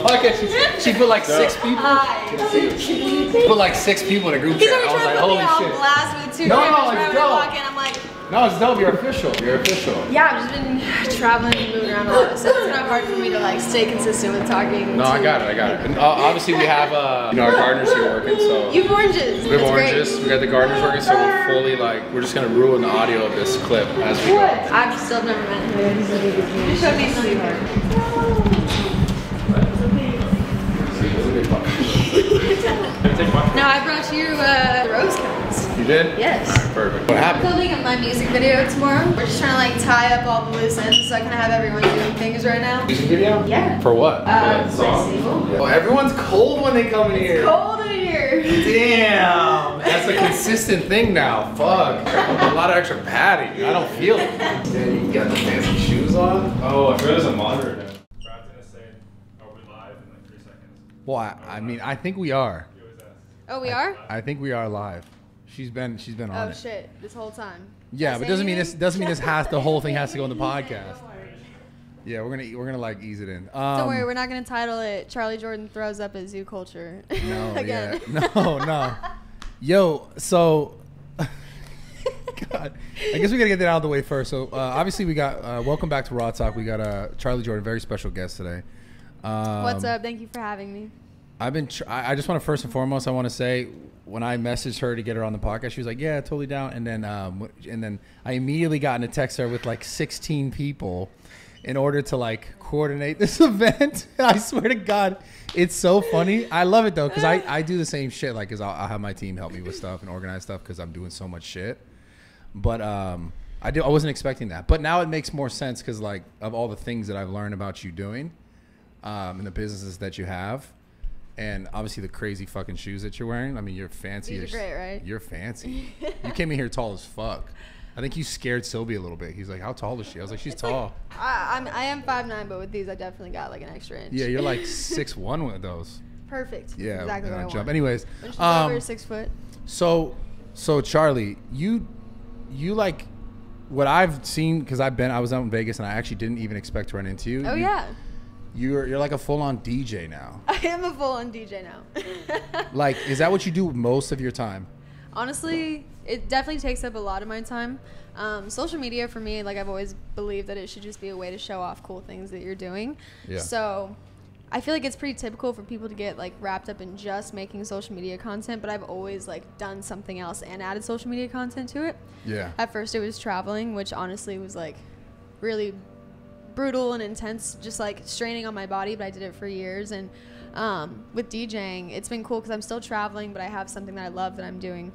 podcast. She put like 6 people. She put like 6 people in a group chat. I was like, holy shit. Blast with 2 No, cameras it's right when I walk in. I'm like, no, it's dope. You're official. You're official. yeah, I've just been traveling and moving around a lot, so it's kind of hard for me to like stay consistent with talking. No, I got it. And obviously we have you know, our gardeners here working. So you have oranges. we have oranges. Great. We got the gardeners working. So we're fully like, we're just gonna ruin the audio of this clip as we go. I've still never met him. You showed me some. No, I brought you the rose cones. You did? Yes. All right, perfect. What happened? I'm filming my music video tomorrow. We're just trying to like tie up all the loose ends so I can have everyone doing things right now. Music video? Yeah. For what? Song. Yeah. Oh, everyone's cold when they come in here. It's cold in here. Damn. That's a consistent thing now. Fuck. A lot of extra padding. I don't feel it. Then you got the fancy shoes on. Oh, I forgot there's a monitor now. Brad's gonna say, are we live in like 3 seconds? Well, I mean, I think we are. Oh, we are? I think we are live. She's been on it. Oh shit! This whole time. Yeah, but doesn't mean this has the whole thing has to go in the podcast. Yeah, we're gonna like ease it in. Don't worry, we're not gonna title it "Charly Jordan throws up at zoo culture." No, again. Yeah, no. Yo, so God, I guess we gotta get that out of the way first. So obviously we got welcome back to Raw Talk. We got Charly Jordan, very special guest today. What's up? Thank you for having me. I just want to first and foremost, I want to say when I messaged her to get her on the podcast, she was like, "Yeah, totally down." And then I immediately got in a text her with like 16 people in order to like coordinate this event. I swear to God, it's so funny. I love it though because I do the same shit. Like, cause I'll have my team help me with stuff and organize stuff because I'm doing so much shit. But I wasn't expecting that. But now it makes more sense because like of all the things that I've learned about you doing, and the businesses that you have. And obviously the crazy fucking shoes that you're wearing. I mean, you're fancy. These are great, right? You're fancy. You came in here tall as fuck. I think you scared Sylvie a little bit. He's like, how tall is she? I was like, she's tall. I am 5'9", but with these, I definitely got like an extra inch. Yeah, you're like 6'1" with those. Perfect. Yeah, exactly what I jump. want. Anyways, When she's over 6 foot. So Charly, you like what I've seen because I was out in Vegas and I actually didn't even expect to run into you. Oh yeah. You're like a full-on DJ now. I am a full-on DJ now. Like, is that what you do most of your time? Honestly, it definitely takes up a lot of my time. Social media for me, like I've always believed that it should just be a way to show off cool things that you're doing. Yeah. So I feel like it's pretty typical for people to get like wrapped up in just making social media content, but I've always like done something else and added social media content to it. Yeah. At first it was traveling, which honestly was like really brutal and intense, just like straining on my body, but I did it for years. And with DJing, it's been cool because I'm still traveling, but I have something that I love that I'm doing.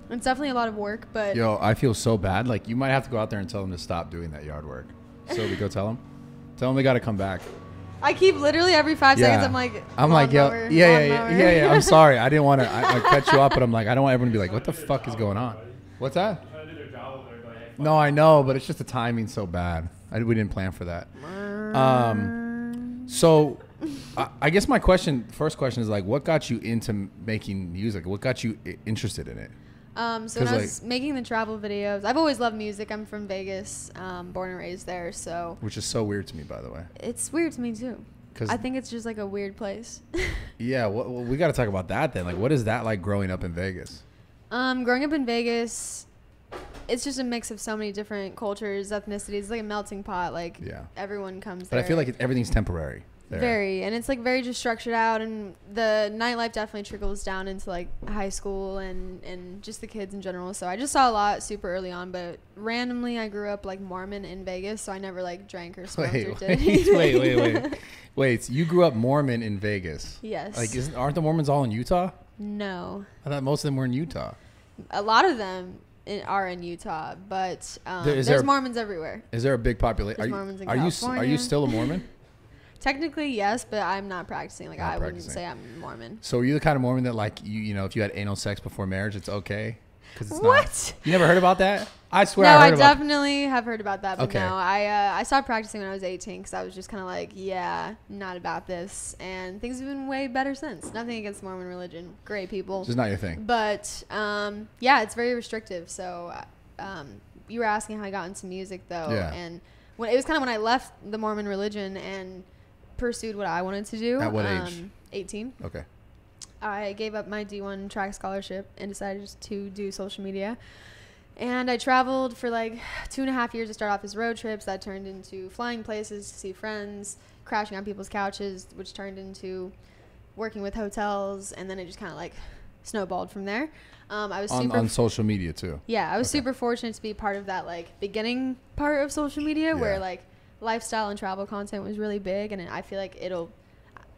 It's definitely a lot of work, but yo, I feel so bad. Like, you might have to go out there and tell them to stop doing that yard work. So we go tell them they got to come back. I keep literally every 5 seconds I'm like yeah. I'm sorry, I didn't want to I cut you off, but I'm like, I don't want everyone to be like, what the fuck is going on? What's that? No, I know, but it's just the timing so bad. We didn't plan for that. So I guess my first question is like, what got you into making music? What got you interested in it? So when I was making the travel videos, I've always loved music. I'm from Vegas, born and raised there. So which is so weird to me, by the way. It's weird to me too. I think it's just like a weird place. Yeah, well, we got to talk about that then. Like, what is that like growing up in Vegas? Growing up in Vegas, it's just a mix of so many different cultures, ethnicities. It's like a melting pot. Like, everyone comes there. But I feel like everything's temporary there. Very. And it's like very just structured out. And the nightlife definitely trickles down into like high school and just the kids in general. So I just saw a lot super early on. But randomly, I grew up like Mormon in Vegas. So I never like drank or smoked or did anything. Wait, so you grew up Mormon in Vegas? Yes. Like, aren't the Mormons all in Utah? No. I thought most of them were in Utah. A lot of them are in Utah, but there's Mormons everywhere. Is there a big population? There's Mormons in California. Are you still a Mormon? Technically, yes, but I'm not practicing. Like, I wouldn't say I'm Mormon. So are you the kind of Mormon that, like, you know, if you had anal sex before marriage, it's okay? Because it's what? Not. You never heard about that? I swear no, I heard about I definitely have heard about that, but okay. no. I stopped practicing when I was 18 because I was just kind of like, yeah, not about this. And things have been way better since. Nothing against Mormon religion. Great people. Just not your thing. But, yeah, it's very restrictive. So you were asking how I got into music, though. Yeah. And it was kind of when I left the Mormon religion and pursued what I wanted to do. At what age? 18. Okay. I gave up my D1 track scholarship and decided just to do social media. And I traveled for like 2.5 years to start off as road trips. That turned into flying places to see friends, crashing on people's couches, which turned into working with hotels. And then it just kind of like snowballed from there. I was on social media too. Yeah, I was super fortunate to be part of that like beginning part of social media where like lifestyle and travel content was really big, and I feel like it'll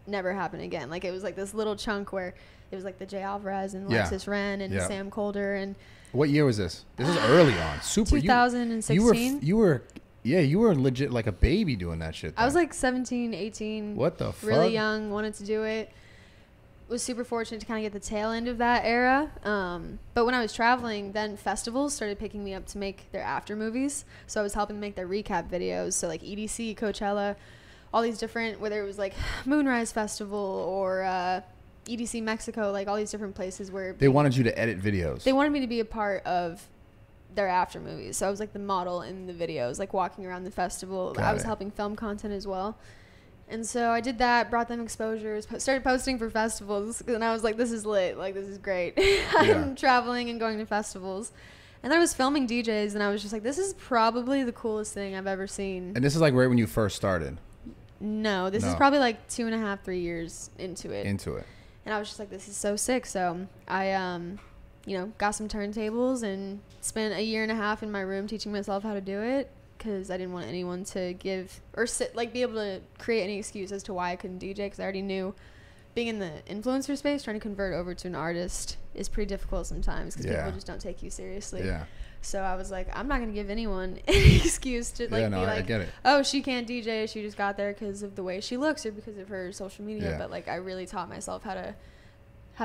never happen again. Like it was like this little chunk where it was like the Jay Alvarez and Lexus Ren and Sam Colder. And what year was this? This is early on. Super. 2016. You were legit like a baby doing that shit. I was like 17, 18. What the fuck? Really young, wanted to do it. Was super fortunate to kind of get the tail end of that era. But when I was traveling, then festivals started picking me up to make their after movies. So I was helping make their recap videos. So like EDC, Coachella, all these different, whether it was like Moonrise Festival or EDC Mexico, like all these different places where they wanted you to edit videos. They wanted me to be a part of their after movies. So I was like the model in the videos, like walking around the festival. I was helping film content as well. And so I did that, brought them exposures, started posting for festivals, and I was like, this is lit, like this is great. I'm traveling and going to festivals. And then I was filming DJs, and I was just like, this is probably the coolest thing I've ever seen. And this is like right when you first started? No, this is probably like 2.5, 3 years into it. And I was just like, this is so sick. So I, got some turntables and spent 1.5 years in my room teaching myself how to do it, because I didn't want anyone to give or be able to create any excuse as to why I couldn't DJ, because I already knew being in the influencer space, trying to convert over to an artist is pretty difficult sometimes, because people just don't take you seriously. So I was like, I'm not going to give anyone any excuse to I get it. Oh, she can't DJ, she just got there because of the way she looks or because of her social media. But like I really taught myself how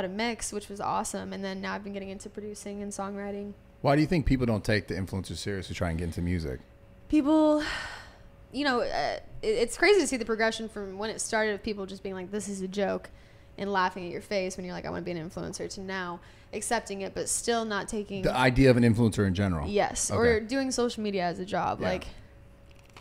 to mix, which was awesome. And then now I've been getting into producing and songwriting. Why do you think people don't take the influencers seriously to try and get into music? People, it's crazy to see the progression from when it started of people just being like, this is a joke, and laughing at your face when you're like, I want to be an influencer, to now accepting it, but still not taking the idea of an influencer in general. Yes. Okay. Or doing social media as a job. Like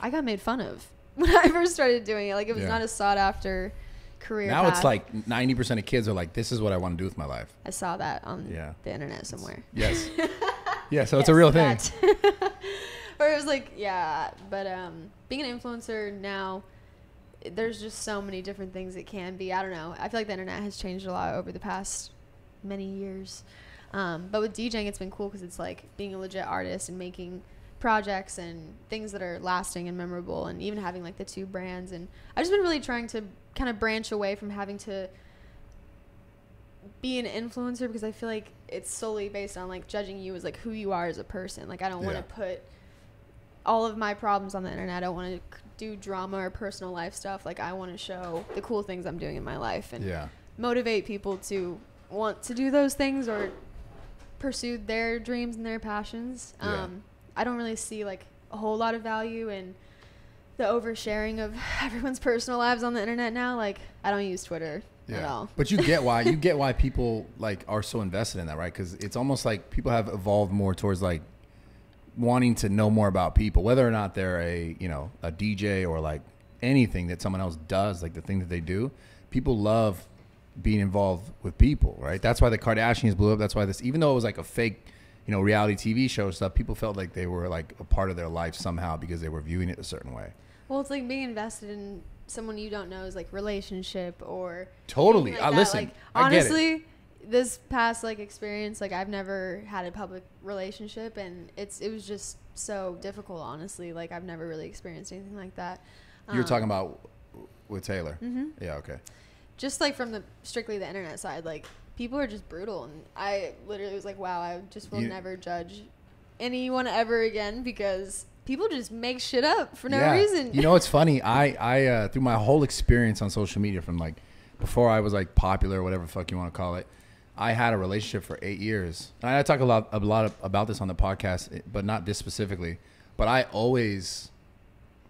I got made fun of when I first started doing it. Like it was not a sought after career now path. It's like 90% of kids are like, this is what I want to do with my life. I saw that on the internet somewhere. Yes. So it's a real thing. Or it was like, but being an influencer now, there's just so many different things it can be. I don't know. I feel like the internet has changed a lot over the past many years. But with DJing, it's been cool because it's like being a legit artist and making projects and things that are lasting and memorable, and even having like the 2 brands. And I've just been really trying to kind of branch away from having to be an influencer, because I feel like it's solely based on like judging you as like who you are as a person. Like I don't want to put all of my problems on the internet. I don't want to do drama or personal life stuff. Like I want to show the cool things I'm doing in my life and motivate people to want to do those things or pursue their dreams and their passions. I don't really see like a whole lot of value in the oversharing of everyone's personal lives on the internet now. Like I don't use Twitter at all. But you get why people like are so invested in that, right? Because it's almost like people have evolved more towards like wanting to know more about people, whether or not they're a DJ or like anything that someone else does, like the thing that they do. People love being involved with people, right? That's why the Kardashians blew up. That's why this, even though it was like a fake, reality TV show stuff, people felt like they were like a part of their life somehow because they were viewing it a certain way. Well, it's like being invested in someone you don't know's like relationship or totally. Like listen, like, I get it. Honestly, this past like experience, like I've never had a public relationship, and it was just so difficult, honestly. Like I've never really experienced anything like that. You're talking about with Taylor. Yeah. Okay. Just like from strictly the internet side, like people are just brutal, and I literally was like, wow, I just will never judge anyone ever again, because people just make shit up for no reason. It's funny. I through my whole experience on social media, from like before I was like popular or whatever the fuck you want to call it, I had a relationship for 8 years. And I talk a lot about this on the podcast, but not this specifically. But I always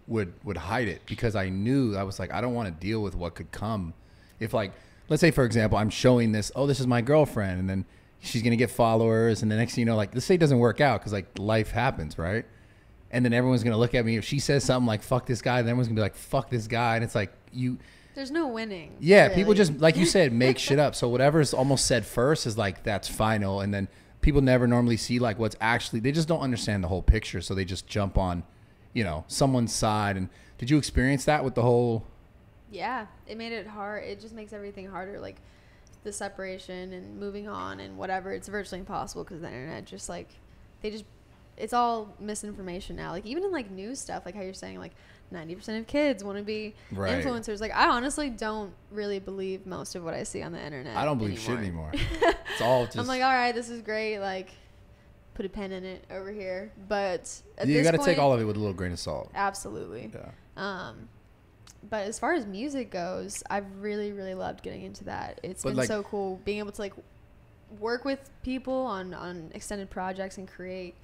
would hide it, because I knew, I was like, I don't want to deal with what could come. If like, let's say for example, I'm showing this, this is my girlfriend, and then she's going to get followers. And the next thing you know, like let's say it doesn't work out, because like life happens, right? And then everyone's going to look at me. If she says something like, fuck this guy, then everyone's going to be like, fuck this guy. And it's like, There's no winning. Yeah, really. people just, like you said, make shit up. So whatever's almost said first is like, that's final. And then people never normally see like what's actually, they just don't understand the whole picture. So they just jump on, you know, someone's side. And did you experience that with the whole? Yeah, it made it hard. It just makes everything harder. Like the separation and moving on and whatever. It's virtually impossible because the internet just like, it's all misinformation now. Like even in like news stuff, like how you're saying like 90% of kids want to be influencers. Like I honestly don't really believe most of what I see on the internet. I don't believe shit anymore. It's all just. I'm like, all right, this is great. Like, put a pen in it over here. But you got to take all of it with a little grain of salt. Absolutely. Yeah. But as far as music goes, I've really, really loved getting into that. It's been like, so cool being able to like work with people on extended projects and create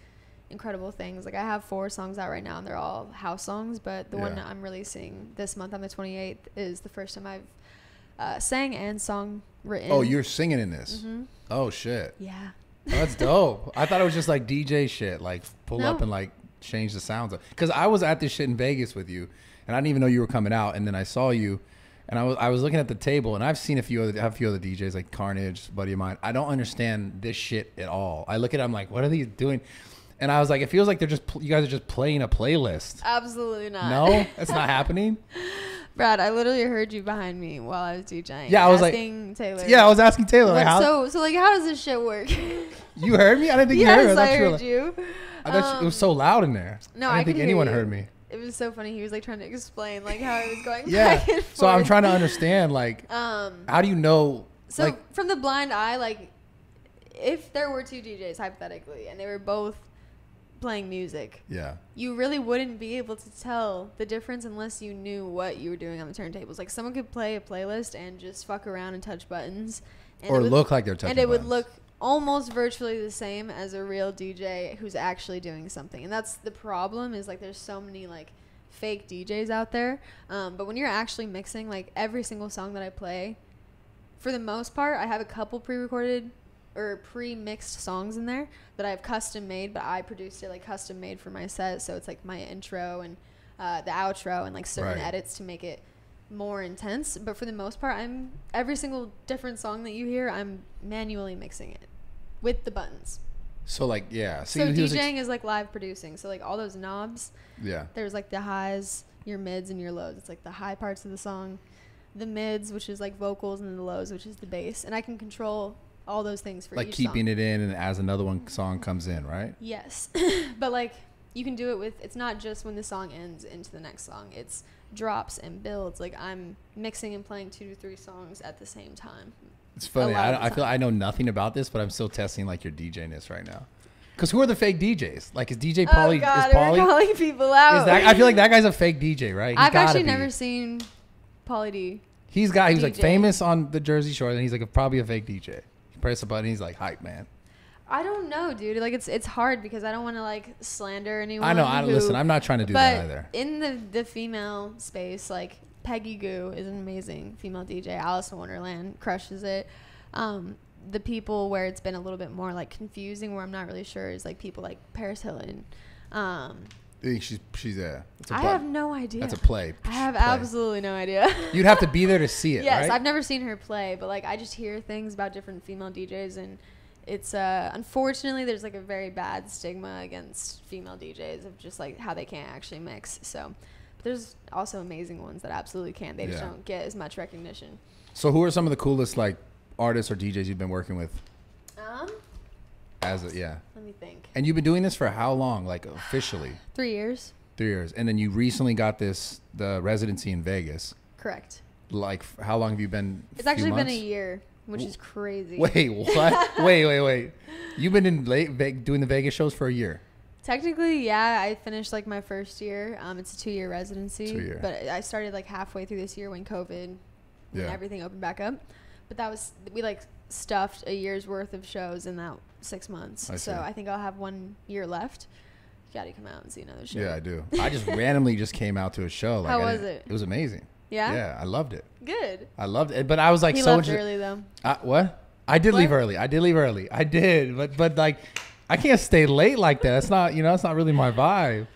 incredible things. Like I have 4 songs out right now and they're all house songs, but the one I'm releasing this month on the 28th is the first time I've sang and song written. Oh, you're singing in this? Mm-hmm. Oh shit. Yeah. Oh, that's dope. I thought it was just like DJ shit, like pull up and like change the sounds. Because I was at this shit in Vegas with you and I didn't even know you were coming out, and then I saw you and I was looking at the table, and I've seen a few other DJs like Carnage, buddy of mine. I don't understand this shit at all. I look at it, I'm like, what are they doing? And I was like, it feels like you guys are just playing a playlist. Absolutely not. No, that's not happening. Brad, I literally heard you behind me while I was DJing. Yeah, I was asking Taylor. Yeah, I was asking Taylor. Like, how does this shit work? You heard me? I didn't think you heard me. I heard you. I thought it was so loud in there. No, I didn't think anyone heard me. It was so funny. He was like trying to explain like how it was going. Yeah. Back and forth. So I'm trying to understand like, how do you know? So like, from the blind eye, like if there were 2 DJs hypothetically and they were both playing music, you really wouldn't be able to tell the difference unless you knew what you were doing on the turntables. Like someone could play a playlist and just fuck around and touch buttons, and or look like they're touching and it buttons. would look almost virtually the same as a real DJ who's actually doing something. And that's the problem, is like there's so many like fake DJs out there, but when you're actually mixing, like every single song that I play, for the most part I have a couple pre-recorded or pre-mixed songs in there that I've custom made, but I produced it like custom made for my set. So it's like my intro and the outro and like certain edits to make it more intense. But for the most part, every single different song that you hear, I'm manually mixing it with the buttons. So like, yeah. So DJing is like live producing. So like all those knobs, there's like the highs, your mids, and your lows. It's like the high parts of the song, the mids, which is like vocals, and then the lows, which is the bass. And I can control all those things for like each keeping song. it in, and as another song comes in, right? Yes. But like you can do it with, it's not just when the song ends into the next song. It's drops and builds. Like I'm mixing and playing 2 to 3 songs at the same time. It's funny. I feel I know nothing about this, but I'm still testing like your DJ-ness right now. Because who are the fake DJs? Like is DJ Pauly? Oh God, is Pauly calling people out? I feel like that guy's a fake DJ, right? I've actually never seen Pauly D. He was like famous on the Jersey Shore, and he's like probably a fake DJ. You press a button, he's like hype man. I don't know, dude. Like it's hard because I don't want to like slander anyone. I know. Listen, I'm not trying to do that either. In the female space, like Peggy Goo is an amazing female DJ. Alice in Wonderland crushes it. The people where it's been a little bit more like confusing, where I'm not really sure, is like people like Paris Hilton. She's there. I have no idea. That's a play. I have absolutely no idea. You'd have to be there to see it. Yes, right? I've never seen her play, but like I just hear things about different female DJs, and it's unfortunately there's like a very bad stigma against female DJs of just like how they can't actually mix. So but there's also amazing ones that absolutely can. They just don't get as much recognition. So who are some of the coolest like artists or DJs you've been working with? Let me think. And you've been doing this for how long, like officially? 3 years. 3 years. And then you recently got the residency in Vegas. Correct. Like how long have you been? It's actually been a year, which is crazy. Wait, what? wait. You've been in doing the Vegas shows for a year? Technically, yeah. I finished like my first year. It's a 2-year residency. 2 year. But I started like halfway through this year when COVID and everything opened back up. But we like stuffed a year's worth of shows in that 6 months. So I think I'll have 1 year left. You gotta come out and see another show. Yeah, I do. I just randomly just came out to a show. Like, how was it? It was amazing. Yeah? Yeah, I loved it. Good. I loved it. But I was like, he so left early though. What? I did leave early. I did. But like, I can't stay late like that. It's not, it's not really my vibe.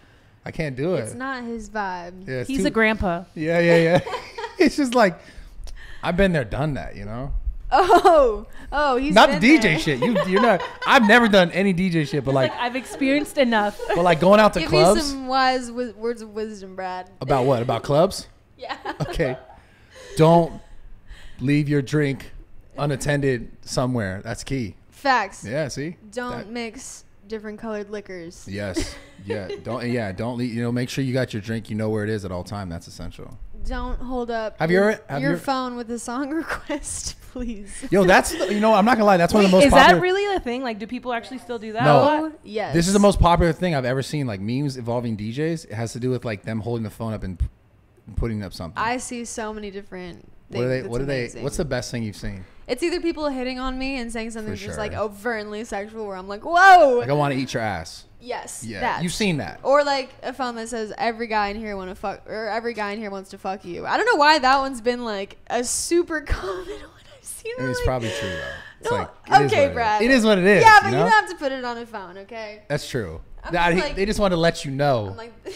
I can't do it. It's not his vibe. Yeah, He's a grandpa. Yeah. It's just like, I've been there, done that, you know? He's not the been DJ there. shit. You're not. I've never done any DJ shit, but like I've experienced enough. But like going out to Give clubs. me some wise words of wisdom, Brad. About what? About clubs? Yeah. Okay. Don't leave your drink unattended somewhere. That's key. Facts. Yeah. See. Don't mix different colored liquors. Yes. Yeah. Don't leave. You know, make sure you got your drink. You know where it is at all time. That's essential. Don't hold up your phone with a song request, please. Yo, that's I'm not gonna lie. That's one of the most Is popular. that really a thing? Like, do people actually still do that? No. Yes. This is the most popular thing I've ever seen. Like memes involving DJs. It has to do with like them holding the phone up and putting up something. I see so many different things. What are they? What's the best thing you've seen? It's either people hitting on me and saying something For just sure. like overtly sexual, where I'm like, whoa. Like I want to eat your ass. Yes. Yeah. That. You've seen that. Or like a phone that says every guy in here want to fuck, or every guy in here wants to fuck you. I don't know why that one's been like a super common one I've seen. I mean, it's like, probably true though. It's no, like, it is what okay, it is. Brad. It is what it is. Yeah, but you you know? don't have to put it on a phone, okay? That's true. I'm just like- They just want to let you know, I'm like, in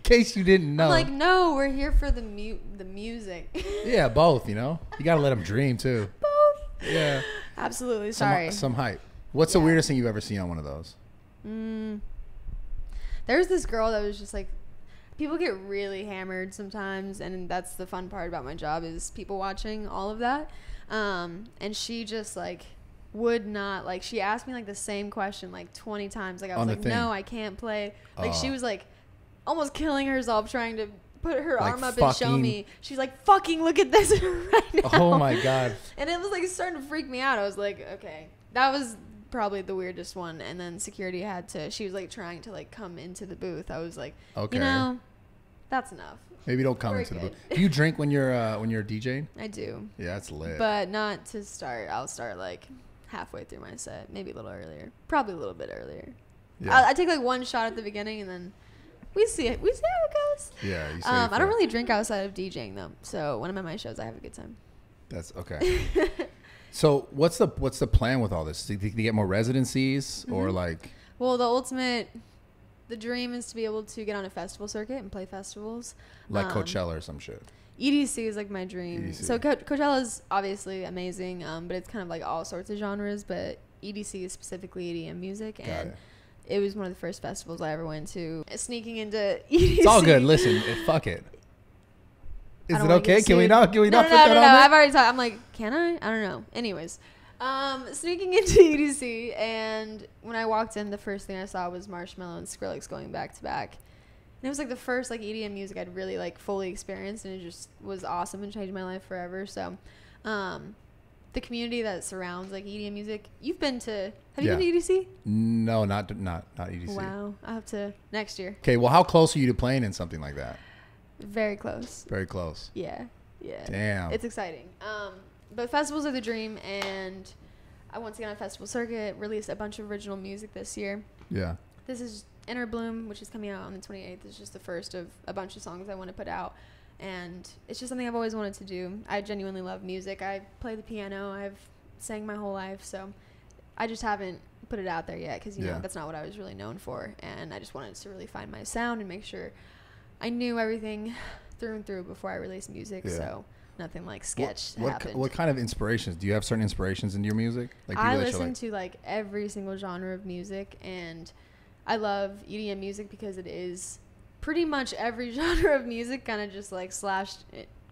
case you didn't know. I'm like, no, we're here for the music. Yeah, both. You know, you gotta let them dream too. Both. Yeah. Absolutely. Sorry. Some hype. What's the weirdest thing you've ever seen on one of those? There's this girl that was just like, people get really hammered sometimes, and that's the fun part about my job is people watching all of that. And she just like would not, like, she asked me like the same question like 20 times. Like I was like, no, I can't play. Like she was like almost killing herself trying to put her Like arm up and show me. She's like, fucking look at this right now. Oh my God. And it was like starting to freak me out. I was like, okay, that was probably the weirdest one. And then security she was like trying to like come into the booth. I was like, Okay. you know, that's enough. Maybe don't come We're into the good. booth. Do you drink when you're DJing? I do, Yeah, that's lit. but not to start. I'll start like halfway through my set, maybe a little earlier, probably a little bit earlier. Yeah. I take like one shot at the beginning, and then we see how it goes. Yeah. You say I don't really drink outside of DJing though, so when I'm at my shows, I have a good time. That's okay. So what's the plan with all this? To get more residencies or like? Well, the dream is to be able to get on a festival circuit and play festivals. Like Coachella or some shit. EDC is like my dream. EDC. So Coachella is obviously amazing, but it's kind of like all sorts of genres. But EDC is specifically EDM music, and it was one of the first festivals I ever went to. Sneaking into EDC. It's all good. Listen, fuck it. Is it okay? Can we not? Can we not put that on? No. there? I've already talked. I'm like, can I? I don't know. Anyways, sneaking into EDC, and when I walked in, the first thing I saw was Marshmello and Skrillex going back to back. And it was like the first like EDM music I'd really like fully experienced, and it just was awesome and changed my life forever. So, the community that surrounds like EDM music. Have you been to EDC? No, not EDC. Wow, I have to next year. Okay, well, how close are you to playing in something like that? Very close. Very close. Yeah. Damn. It's exciting. But festivals are the dream, and I once again on a festival circuit released a bunch of original music this year. Yeah. This is Inner Bloom, which is coming out on the 28th. It's just the first of a bunch of songs I want to put out, and it's just something I've always wanted to do. I genuinely love music. I play the piano. I've sang my whole life, so I just haven't put it out there yet because, you know, that's not what I was really known for, and I just wanted to really find my sound and make sure I knew everything through and through before I released music, so nothing like sketch happened. What kind of inspirations? Do you have certain inspirations in your music? Like I listen to like every single genre of music, and I love EDM music because it is pretty much every genre of music kind of just like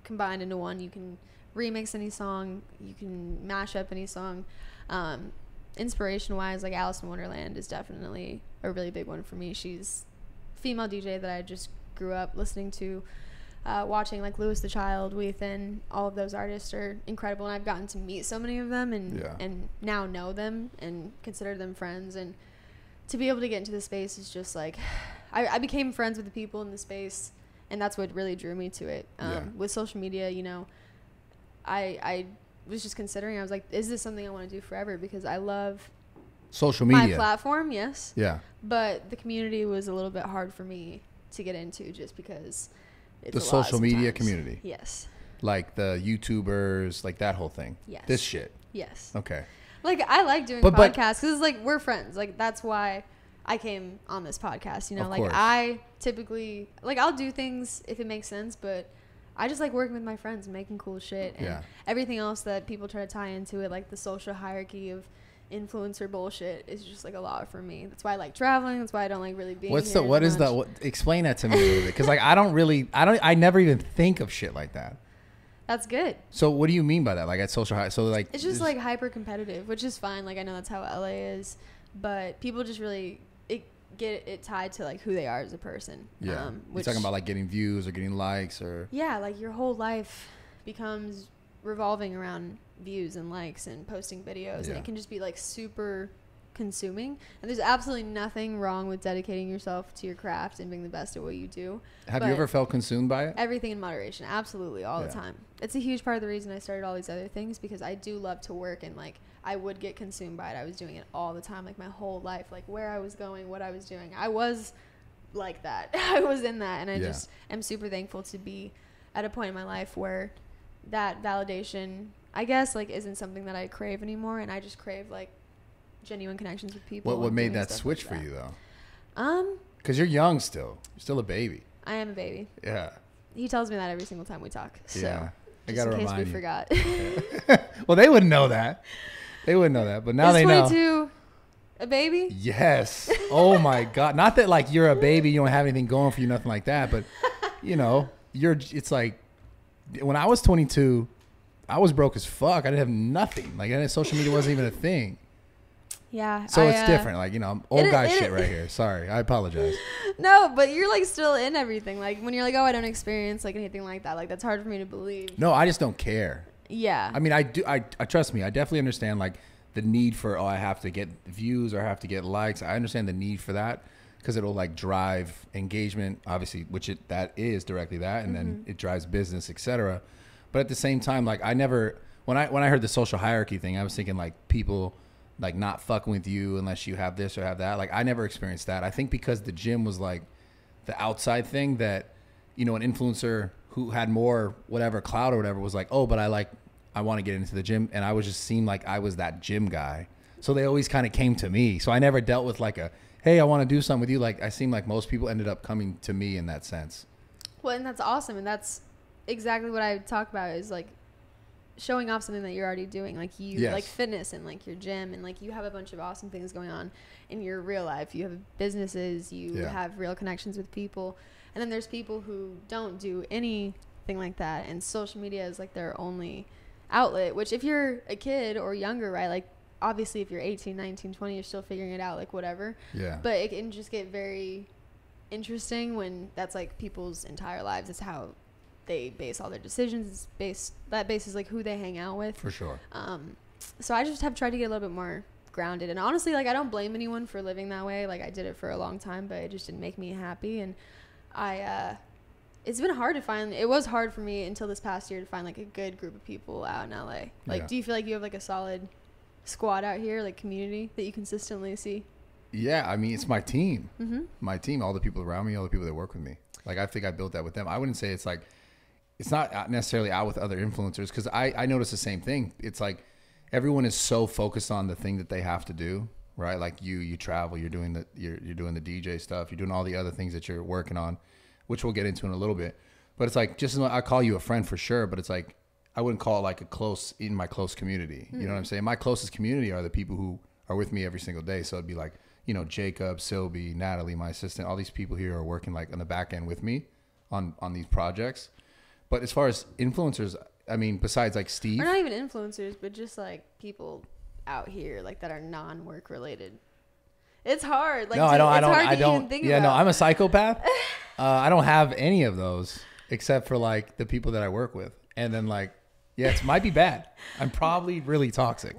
combined into one. You can remix any song, you can mash up any song. Inspiration wise, like Alice in Wonderland is definitely a really big one for me. She's a female DJ that I just grew up listening to, watching like Louis the Child, Weathen, all of those artists are incredible, and I've gotten to meet so many of them and now know them and consider them friends, and to be able to get into the space is just like I became friends with the people in the space, and that's what really drew me to it. With social media, you know, I was just considering, I was like, is this something I want to do forever? Because I love social media, my platform, yes, but the community was a little bit hard for me to get into just because it's the social media community. Yes. Like the YouTubers, like that whole thing. Yes. This shit. Yes. Okay. Like I like doing podcasts because it's like we're friends. Like that's why I came on this podcast. You know, Of like course. I typically like I'll do things if it makes sense, but I just like working with my friends and making cool shit. And everything else that people try to tie into it, like the social hierarchy of influencer bullshit, is just like a lot for me. That's why I like traveling. That's why I don't like really being What is that? Explain that to me a little bit. Because like I never even think of shit like that. That's good. So what do you mean by that? Like at social high, so like it's just like hyper competitive, which is fine. Like I know that's how LA is, but people just really get it tied to like who they are as a person. Yeah. You're talking about like getting views or getting likes or. Yeah, like your whole life becomes revolving around views and likes and posting videos, and it can just be like super consuming. And there's absolutely nothing wrong with dedicating yourself to your craft and being the best at what you do. Have you ever felt consumed by it? Everything in moderation, absolutely, all the time. It's a huge part of the reason I started all these other things, because I do love to work, and like I would get consumed by it. I was doing it all the time, like my whole life, like where I was going, what I was doing. I was like that. I was in that, and I just am super thankful to be at a point in my life where that validation, I guess, like isn't something that I crave anymore, and I just crave like genuine connections with people. What made that switch for you though? Because you're young still. You're still a baby. I am a baby. Yeah. He tells me that every single time we talk. So yeah. I gotta remind you. Forgot. Well, they wouldn't know that. They wouldn't know that, but now they know. 22 a baby? Yes. Oh my God. Not that like you're a baby, you don't have anything going for you, nothing like that, but you know, it's like when I was 22, I was broke as fuck. I didn't have nothing. Like social media wasn't even a thing. Yeah. So it's different. Like, you know, I'm old guy shit right here. Sorry. I apologize. No, but you're like still in everything. Like when you're like, oh, I don't experience like anything like that. Like that's hard for me to believe. No, I just don't care. Yeah. I mean, I trust me. I definitely understand like the need for, I have to get views or I have to get likes. I understand the need for that because it'll like drive engagement, obviously, which that is directly that. And then it drives business, etc. But at the same time, like I never, when I heard the social hierarchy thing, I was thinking like people like not fucking with you unless you have this or have that. Like I never experienced that. I think because the gym was like the outside thing that, you know, an influencer who had more whatever clout or whatever was like, oh, but I want to get into the gym. And I was just seemed like I was that gym guy. So they always kind of came to me. So I never dealt with like hey, I want to do something with you. Like I seem like most people ended up coming to me in that sense. Well, and that's awesome. And that's exactly what I talk about is like showing off something that you're already doing, like you like fitness and like your gym, and like you have a bunch of awesome things going on in your real life. You have businesses, you have real connections with people, and then there's people who don't do anything like that, and social media is like their only outlet, which if you're a kid or younger, right, like obviously if you're 18, 19, 20, you're still figuring it out, like whatever, but it can just get very interesting when that's like people's entire lives. It's how they base all their decisions. That base is like who they hang out with. For sure. So I just have tried to get a little bit more grounded. And honestly, like I don't blame anyone for living that way. Like I did it for a long time, but it just didn't make me happy. And it's been hard to find. It was hard for me until this past year to find like a good group of people out in LA. Like, do you feel like you have like a solid squad out here, like community that you consistently see? Yeah, I mean, it's my team. My team, all the people around me, all the people that work with me. Like I think I built that with them. I wouldn't say it's like, it's not necessarily out with other influencers, because I notice the same thing. It's like everyone is so focused on the thing that they have to do, right? Like you travel, you're doing the DJ stuff, you're doing all the other things that you're working on, which we'll get into in a little bit. But it's like, just as I call you a friend for sure, but it's like I wouldn't call it like in my close community. You know what I'm saying? My closest community are the people who are with me every single day. So it'd be like, you know, Jacob, Sylvie, Natalie, my assistant, all these people here are working like on the back end with me on these projects. But as far as influencers, I mean, besides like Steve, or not even influencers, but just like people out here like that are non-work related. It's hard. Like, no, I don't. Yeah, no, I'm a psychopath. I don't have any of those except for like the people that I work with, and then like, yeah, it might be bad. I'm probably really toxic.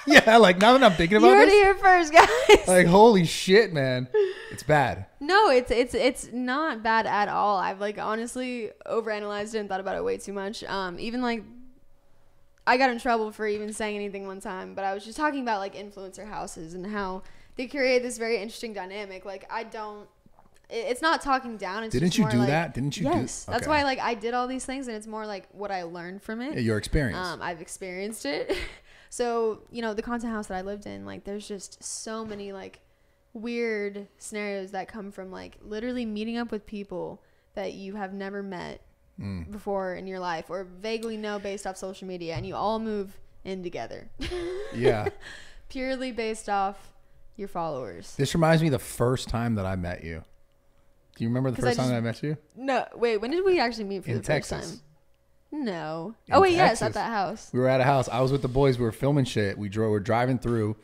Yeah, like now that I'm thinking about this, you heard this, it here first, guys. Like, holy shit, man, it's bad. No, it's not bad at all. I've like honestly overanalyzed it and thought about it way too much. Even like I got in trouble for even saying anything one time, but I was just talking about like influencer houses and how they create this very interesting dynamic. Like it's not talking down. It's Didn't just you more do like, that? Didn't you? Yes, do? That's Okay. why like I did all these things, and it's more like what I learned from it. Yeah, your experience. I've experienced it. So you know, the content house that I lived in, like there's just so many like weird scenarios that come from like literally meeting up with people that you have never met before in your life, or vaguely know based off social media, and you all move in together. Yeah. Purely based off your followers. This reminds me of the first time that I met you. Do you remember the first time that I met you? No, wait, when did we actually meet for the Texas. first time? No. In Yes, Texas. at that house. We were at a house. I was with the boys. We were filming shit. We're driving through.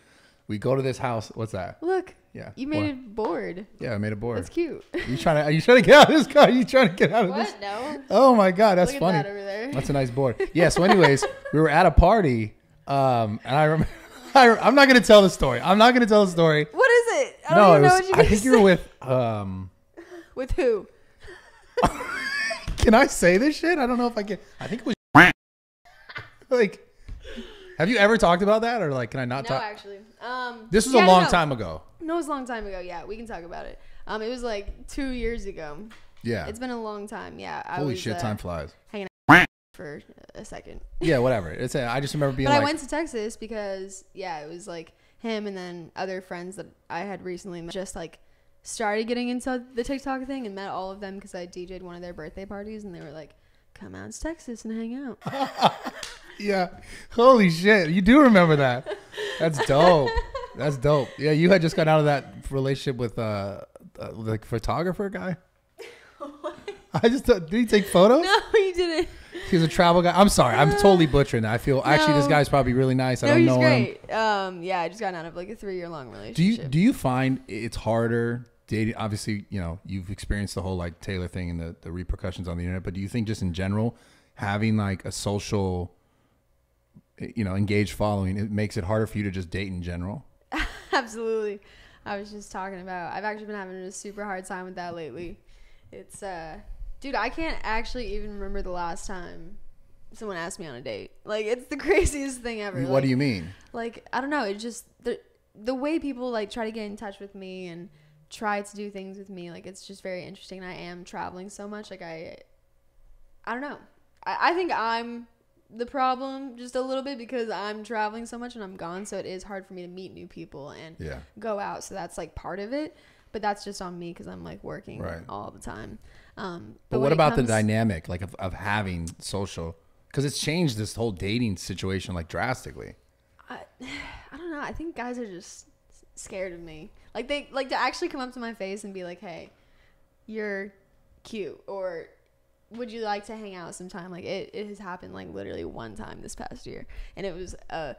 We go to this house. What's that? Look. Yeah. You made a board. Yeah, I made a board. That's cute. Are you trying to get out of this car? Are you trying to get out of this? What? No. Oh my God, that's Look funny. at that over there. That's a nice board. Yeah. So, anyways, we were at a party, and I remember. I'm not gonna tell the story. What is it? I don't even know what you I think you were with. With who? Can I say this shit? I don't know if I can. I think it was. Like, have you ever talked about that, or like, can I not talk? No, actually. This was a long time ago. No, it was a long time ago. Yeah, we can talk about it. It was like 2 years ago. Yeah. It's been a long time. Yeah. Holy shit, time flies. Hanging out for a second. Yeah, whatever. I just remember being But like. I went to Texas because, it was like him and then other friends that I had recently met, just like started getting into the TikTok thing, and met all of them because I DJ'd one of their birthday parties, and they were like, come out to Texas and hang out. Yeah. Holy shit. You do remember that. That's dope. That's dope. Yeah, you had just got out of that relationship with the photographer guy. I just did he take photos? No, he didn't. He's a travel guy. I'm sorry. I'm totally butchering that. I feel actually this guy's probably really nice. I don't know him. He's great. I just got out of like a 3-year-long relationship. Do you find it's harder dating? Obviously, you've experienced the whole like Taylor thing and the repercussions on the internet, but do you think just in general having like a social engaged following, it makes it harder for you to just date in general? Absolutely. I was just talking about, I've actually been having a super hard time with that lately. It's dude, I can't actually even remember the last time someone asked me on a date. Like, it's the craziest thing ever. What do you mean? Like, I don't know, it just the way people like try to get in touch with me and try to do things with me, like, it's just very interesting. I am traveling so much, like I don't know. I think I'm the problem just a little bit because I'm traveling so much and I'm gone, so it is hard for me to meet new people and go out. So that's like part of it, but that's just on me because I'm like working all the time. But what about the dynamic like of having social? Because it's changed this whole dating situation like drastically. I don't know. I think guys are just scared of me. Like, they like to actually come up to my face and be like, "Hey, you're cute," or "Would you like to hang out sometime?" Like, it has happened like literally one time this past year, and it was a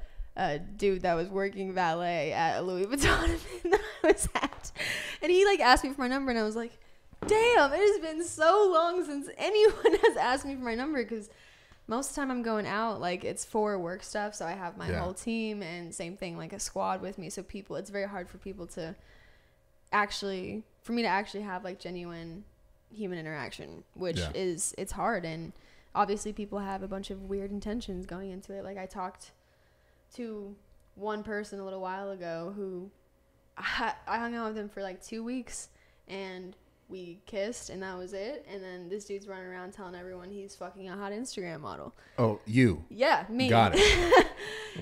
dude that was working valet at a Louis Vuitton event that I was at, and he like asked me for my number, and I was like, "Damn, it has been so long since anyone has asked me for my number," because most of the time I'm going out, like, it's for work stuff, so I have my whole team, and same thing, like a squad with me, so it's very hard for people to for me to actually have like genuine human interaction, which it's hard, and obviously people have a bunch of weird intentions going into it. Like, I talked to one person a little while ago who I hung out with him for like 2 weeks, and we kissed, and that was it. And then this dude's running around telling everyone he's fucking a hot Instagram model. Oh, you? Yeah, me. Got it.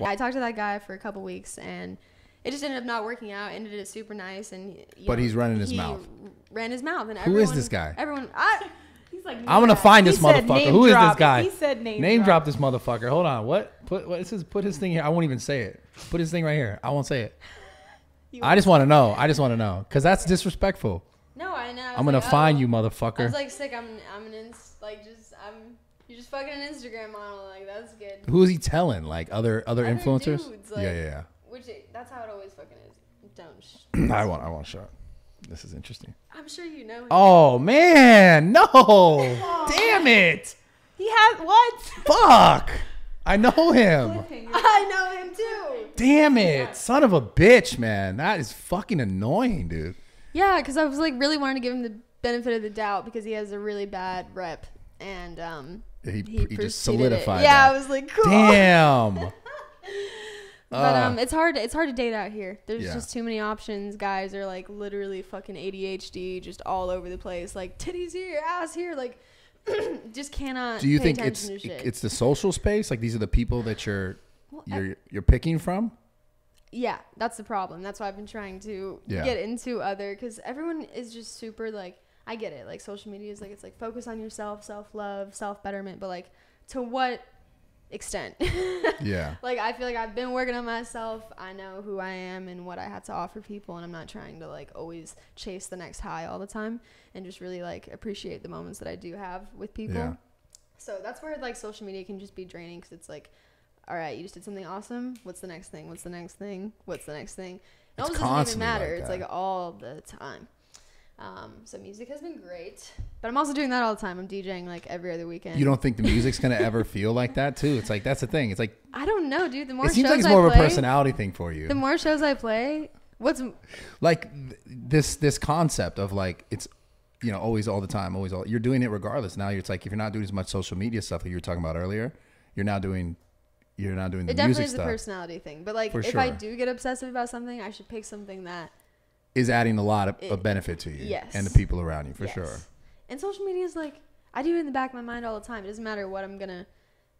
I talked to that guy for a couple weeks, and it just ended up not working out. Ended it super nice, and but he's running his mouth. Ran his mouth, and who is this guy? He's like, I'm gonna find this motherfucker. Who is this guy? He said name drop this motherfucker. Hold on. What it says? Put his thing here. I won't even say it. Put his thing right here. I won't say it. I just want to know. Because that's disrespectful. No, I know. I'm gonna find you, motherfucker. I was like, sick. You're just fucking an Instagram model. Like, that's good. Who is he telling? Like other influencers? Dudes, like, yeah. That's how it always fucking is. Don't. I want a shot. This is interesting. I'm sure you know him. Oh man, no! Damn it! He has what? Fuck! I know him. I know him too. Damn it, son of a bitch, man. That is fucking annoying, dude. Yeah, because I was like really wanting to give him the benefit of the doubt because he has a really bad rep, and he just proceeded solidified. Yeah, that. I was like, cool. Damn. But it's hard to date out here. There's just too many options. Guys are like literally fucking ADHD, just all over the place. Like, titties here, ass here, like just cannot. Do you pay think attention to shit. it's the social space? Like, these are the people that you're picking from? Yeah, that's the problem. That's why I've been trying to get into other, because everyone is just super like, I get it. Like social media is like, it's like focus on yourself, self-love, self-betterment, but like to what extent? Yeah. Like I feel like I've been working on myself. I know who I am and what I have to offer people, and I'm not trying to like always chase the next high all the time, and just really like appreciate the moments that I do have with people. Yeah. So that's where like social media can just be draining, because it's like, all right, you just did something awesome. What's the next thing? What's the next thing? What's the next thing? It almost doesn't even matter. It's like all the time. So music has been great, but I'm also doing that all the time. I'm DJing like every other weekend. You don't think the music's gonna ever feel like that too? It's like, that's the thing. It's like, I don't know, dude. The more it seems shows like it's I more of a play, personality thing for you. the more shows I play, what's Like this concept of like, it's, you know, always, all the time, always, all, you're doing it regardless. Now it's like, if you're not doing as much social media stuff that you were talking about earlier, you're not doing the it music definitely is a stuff. personality thing. But like, For if I sure. do get obsessive about something, I should pick something that Is adding a lot of benefit to you. Yes. And the people around you, for yes. sure. And social media is like, I do it in the back of my mind all the time. It doesn't matter what I'm gonna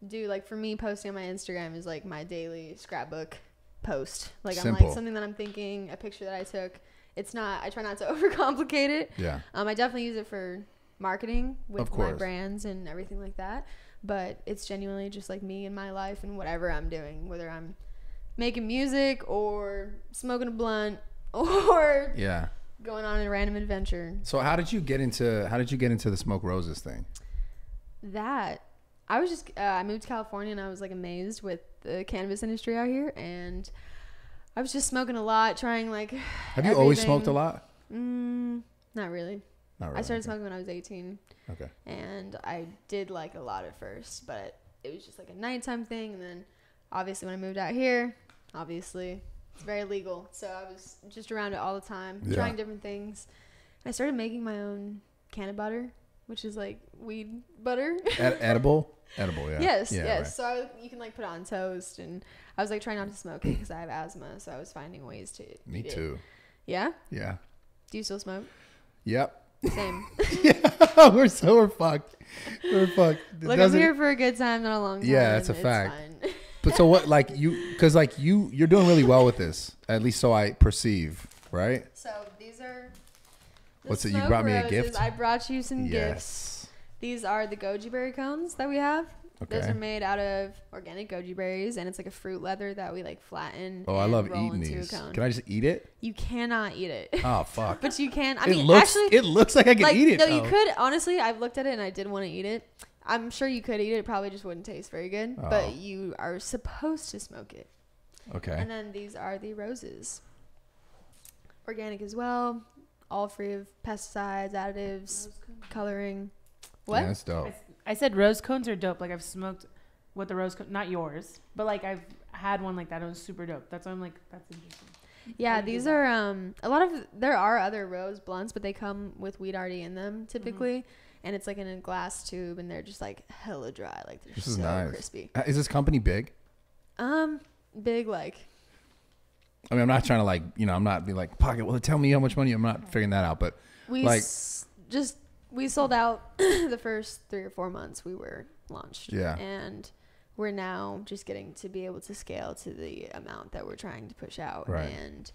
do. Like for me, posting on my Instagram is like my daily scrapbook post. Like I'm Simple. like something that I'm thinking, a picture that I took. It's not, I try not to overcomplicate it. Yeah. I definitely use it for marketing Of with course. my brands and everything like that. But it's genuinely just like me and my life and whatever I'm doing, whether I'm making music or smoking a blunt or Yeah. going on a random adventure. So how did you get into the Smoke Roses thing? That I was just I moved to California, and I was like amazed with the cannabis industry out here, and I was just smoking a lot, trying like Have you always smoked a lot? Not really. Not really. I started okay. smoking when I was 18. Okay. And I did like a lot at first, but it was just like a nighttime thing. And then obviously when I moved out here, obviously it's very legal. So I was just around it all the time, trying different things. I started making my own canna butter, which is like weed butter. Edible? Edible, yeah. Yes, Yeah, yes. right. So you can like put it on toast. And I was like trying not to smoke it because I have asthma. So I was finding ways to Me eat it. too. Yeah? Yeah. Do you still smoke? Yep. Same. Yeah, we're fucked. We're fucked. Look, I'm here for a good time, not a long time. Yeah, that's a It's fact. fine. But so what, like because like you're doing really well with this, at least so I perceive, right? So these are the What's it? You smoke brought me a roses. gift? I brought you some gifts. Yes. These are the goji berry cones that we have. Okay. Those are made out of organic goji berries, and it's like a fruit leather that we like flatten. Oh, I and love roll eating into these. A cone. Can I just eat it? You cannot eat it. Oh fuck. But you can. I it mean, looks, actually, it looks like I can like, eat it. No, though. you could. Honestly, I've looked at it and I did want to eat it. I'm sure you could eat it. It probably just wouldn't taste very good. Oh. But you are supposed to smoke it. Okay. And then these are the roses. Organic as well. All free of pesticides, additives, coloring. What? Yeah, that's dope. I said rose cones are dope. Like I've smoked with the rose cone, not yours, but like I've had one like that. It was super dope. That's why I'm like, that's interesting. Yeah, How do you these do that? are a lot of, there are other rose blunts, but they come with weed already in them typically. And it's like in a glass tube, and they're just like hella dry. Like they're This so is nice. crispy. Is this company big? Big like. I mean, I'm not trying to like, you know, I'm not be like pocket. Well, tell me how much money. I'm not figuring that out, but We like, we sold out the first 3 or 4 months we were launched. Yeah. And we're now just getting to be able to scale to the amount that we're trying to push out. Right. And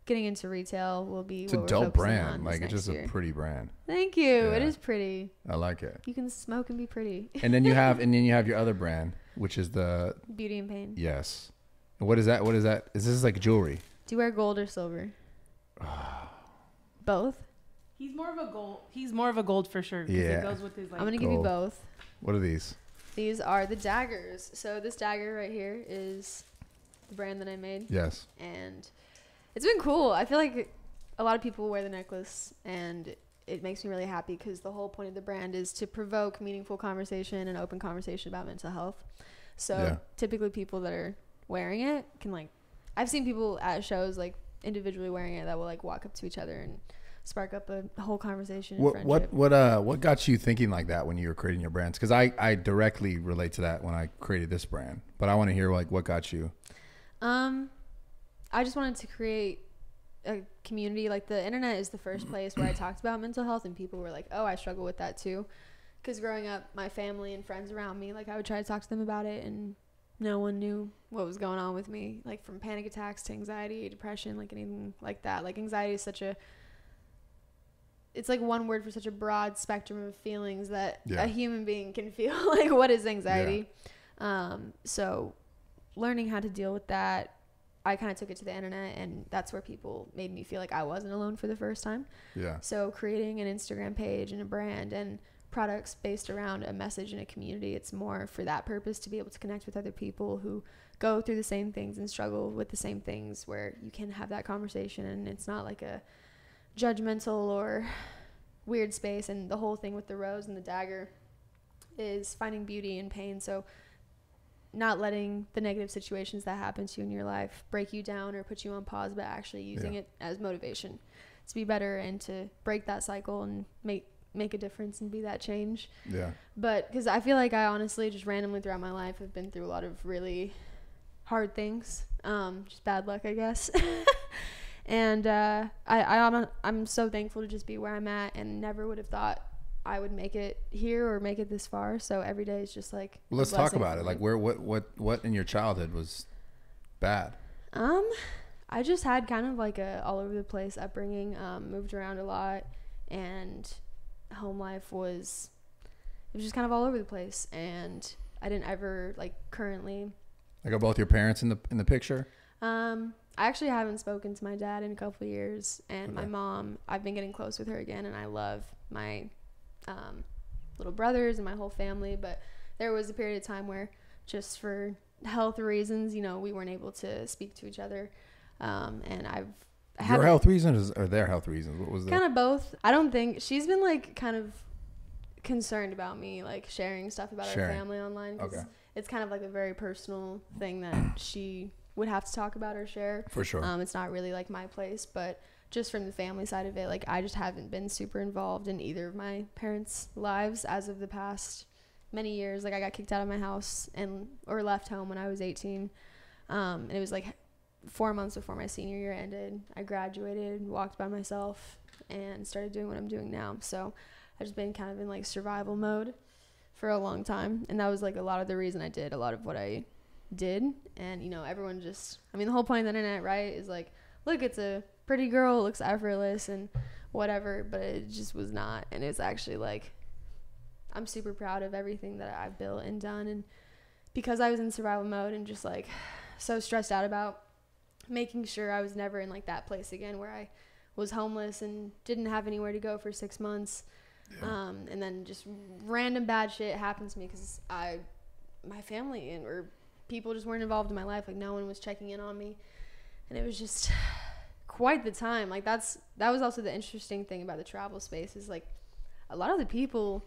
getting into retail will be it's a what we're dope focusing brand. on Like this it's just next year. a pretty brand. Thank you. It Yeah. is pretty. I like it. You can smoke and be pretty. And then you have your other brand, which is the Beauty and pain. Yes. And what is that? What is that? Is this like jewelry? Do you wear gold or silver? Both. He's more of a gold. He's more of a gold for sure. 'Cause Yeah. It goes with his like. I'm gonna give you gold. both. What are these? These are the daggers. So this dagger right here is the brand that I made. Yes. And it's been cool. I feel like a lot of people wear the necklace, and it makes me really happy because the whole point of the brand is to provoke meaningful conversation and open conversation about mental health. So Yeah. typically people that are wearing it can like, I've seen people at shows like individually wearing it that will like walk up to each other and spark up a whole conversation and friendship. What got you thinking like that when you were creating your brands? Because I directly relate to that when I created this brand, but I want to hear like what got you. I just wanted to create a community. Like the internet is the first place where I talked about mental health, and people were like, oh, I struggle with that too. Because growing up, my family and friends around me, like I would try to talk to them about it, and no one knew what was going on with me, like from panic attacks to anxiety, depression, like anything like that. Like anxiety is it's like one word for such a broad spectrum of feelings that Yeah. a human being can feel. Like, what is anxiety? So learning how to deal with that, I kind of took it to the internet, and that's where people made me feel like I wasn't alone for the first time. Yeah. So creating an Instagram page and a brand and products based around a message and a community, it's more for that purpose, to be able to connect with other people who go through the same things and struggle with the same things, where you can have that conversation and it's not like a judgmental or weird space. And the whole thing with the rose and the dagger is finding beauty in pain. So not letting the negative situations that happen to you in your life break you down or put you on pause, but actually using it as motivation to be better and to break that cycle and make a difference and be that change. Yeah. But because I feel like I honestly just randomly throughout my life have been through a lot of really hard things, just bad luck, I guess. And I'm so thankful to just be where I'm at, and never would have thought I would make it here or make it this far. So every day is just like, well, let's talk about it. Like, what in your childhood was bad? I just had kind of like a all over the place upbringing, moved around a lot, and home life was just kind of all over the place. And I didn't ever like currently. Like, are both your parents in the picture? I actually haven't spoken to my dad in a couple of years, and my mom, I've been getting close with her again, and I love my little brothers and my whole family. But there was a period of time where, just for health reasons, you know, we weren't able to speak to each other. And Your health reasons or their health reasons? What was that? Kind of both. I don't think she's been like kind of concerned about me like sharing stuff about our family online, because it's kind of like a very personal thing that she would have to talk about or share. For sure. It's not really like my place, but just from the family side of it, like I just haven't been super involved in either of my parents' lives as of the past many years. Like, I got kicked out of my house or left home when I was 18. And it was like 4 months before my senior year ended. I graduated, walked by myself, and started doing what I'm doing now. So I've just been kind of in like survival mode for a long time. And that was like a lot of the reason I did a lot of what I did. And, you know, everyone just, I mean, the whole point of the internet, right, is like, look, it's a pretty girl, looks effortless and whatever, but it just was not. And it's actually like, I'm super proud of everything that I've built and done. And because I was in survival mode and just like so stressed out about making sure I was never in like that place again where I was homeless and didn't have anywhere to go for 6 months. And then just random bad shit happened to me because my family or people just weren't involved in my life. Like, no one was checking in on me. And it was just quite the time. Like, that was also the interesting thing about the travel space, is like a lot of the people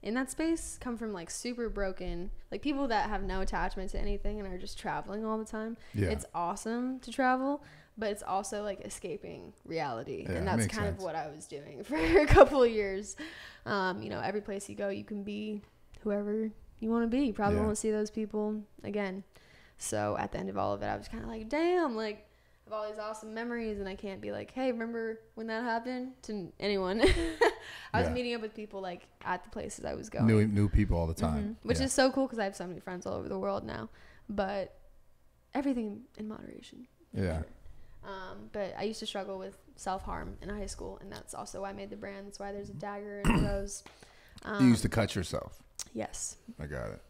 in that space come from like super broken, like people that have no attachment to anything and are just traveling all the time. Yeah. It's awesome to travel, but it's also like escaping reality. Yeah, and that's kind of what I was doing for a couple of years. You know, every place you go, you can be whoever you want to be. You probably won't see those people again. So at the end of all of it, I was kind of like, damn, like, I have all these awesome memories, and I can't be like, hey, remember when that happened to anyone? I was meeting up with people like at the places I was going. New people all the time. Which is so cool because I have so many friends all over the world now. But everything in moderation. Yeah. But I used to struggle with self-harm in high school, and that's also why I made the brand. That's why there's a dagger and a rose. You used to cut yourself. Yes. I got it.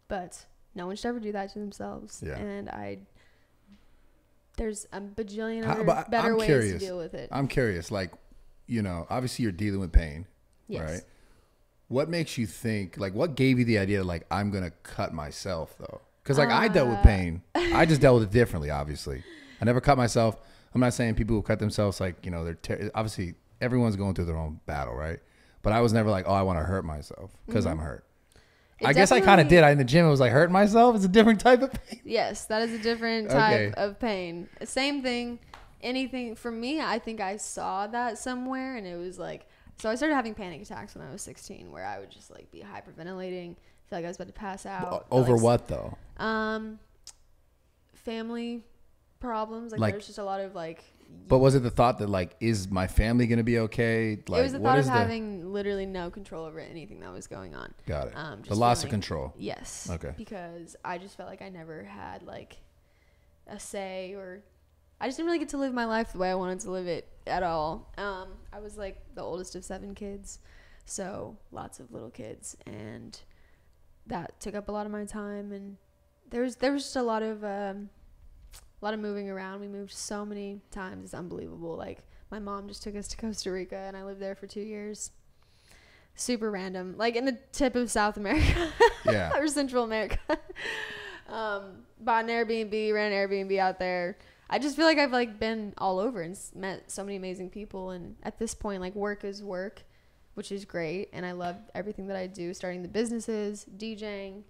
But no one should ever do that to themselves. Yeah. And there's a bajillion other better ways to deal with it. I'm curious, like, you know, obviously you're dealing with pain, right? What makes you think, like, what gave you the idea, like, I'm going to cut myself, though? Because, like, I dealt with pain. I just dealt with it differently, obviously. I never cut myself. I'm not saying people who cut themselves, like, you know, obviously everyone's going through their own battle, right? But I was never like, oh, I want to hurt myself because I'm hurt. I guess I kind of did. In the gym, I was like, hurting myself. It's a different type of pain. Yes, that is a different type of pain. Same thing. Anything for me, I think I saw that somewhere, and it was like, so I started having panic attacks when I was 16, where I would just like be hyperventilating, feel like I was about to pass out. Over what though? Family problems. Like there's just a lot of like. But was it the thought that, like, is my family going to be okay? Like, it was the thought of having literally no control over anything that was going on. Got it. The loss of control. Yes. Okay. Because I just felt like I never had, like, a say or I just didn't really get to live my life the way I wanted to live it at all. I was like the oldest of 7 kids, so lots of little kids, and that took up a lot of my time. And there was just a lot of moving around. We moved so many times. It's unbelievable. Like, my mom just took us to Costa Rica, and I lived there for 2 years. Super random, like in the tip of South America. Yeah. Or Central America. Bought an Airbnb, ran an Airbnb out there. I just feel like I've like been all over and met so many amazing people. And at this point, like, work is work, which is great. And I love everything that I do, starting the businesses, DJing,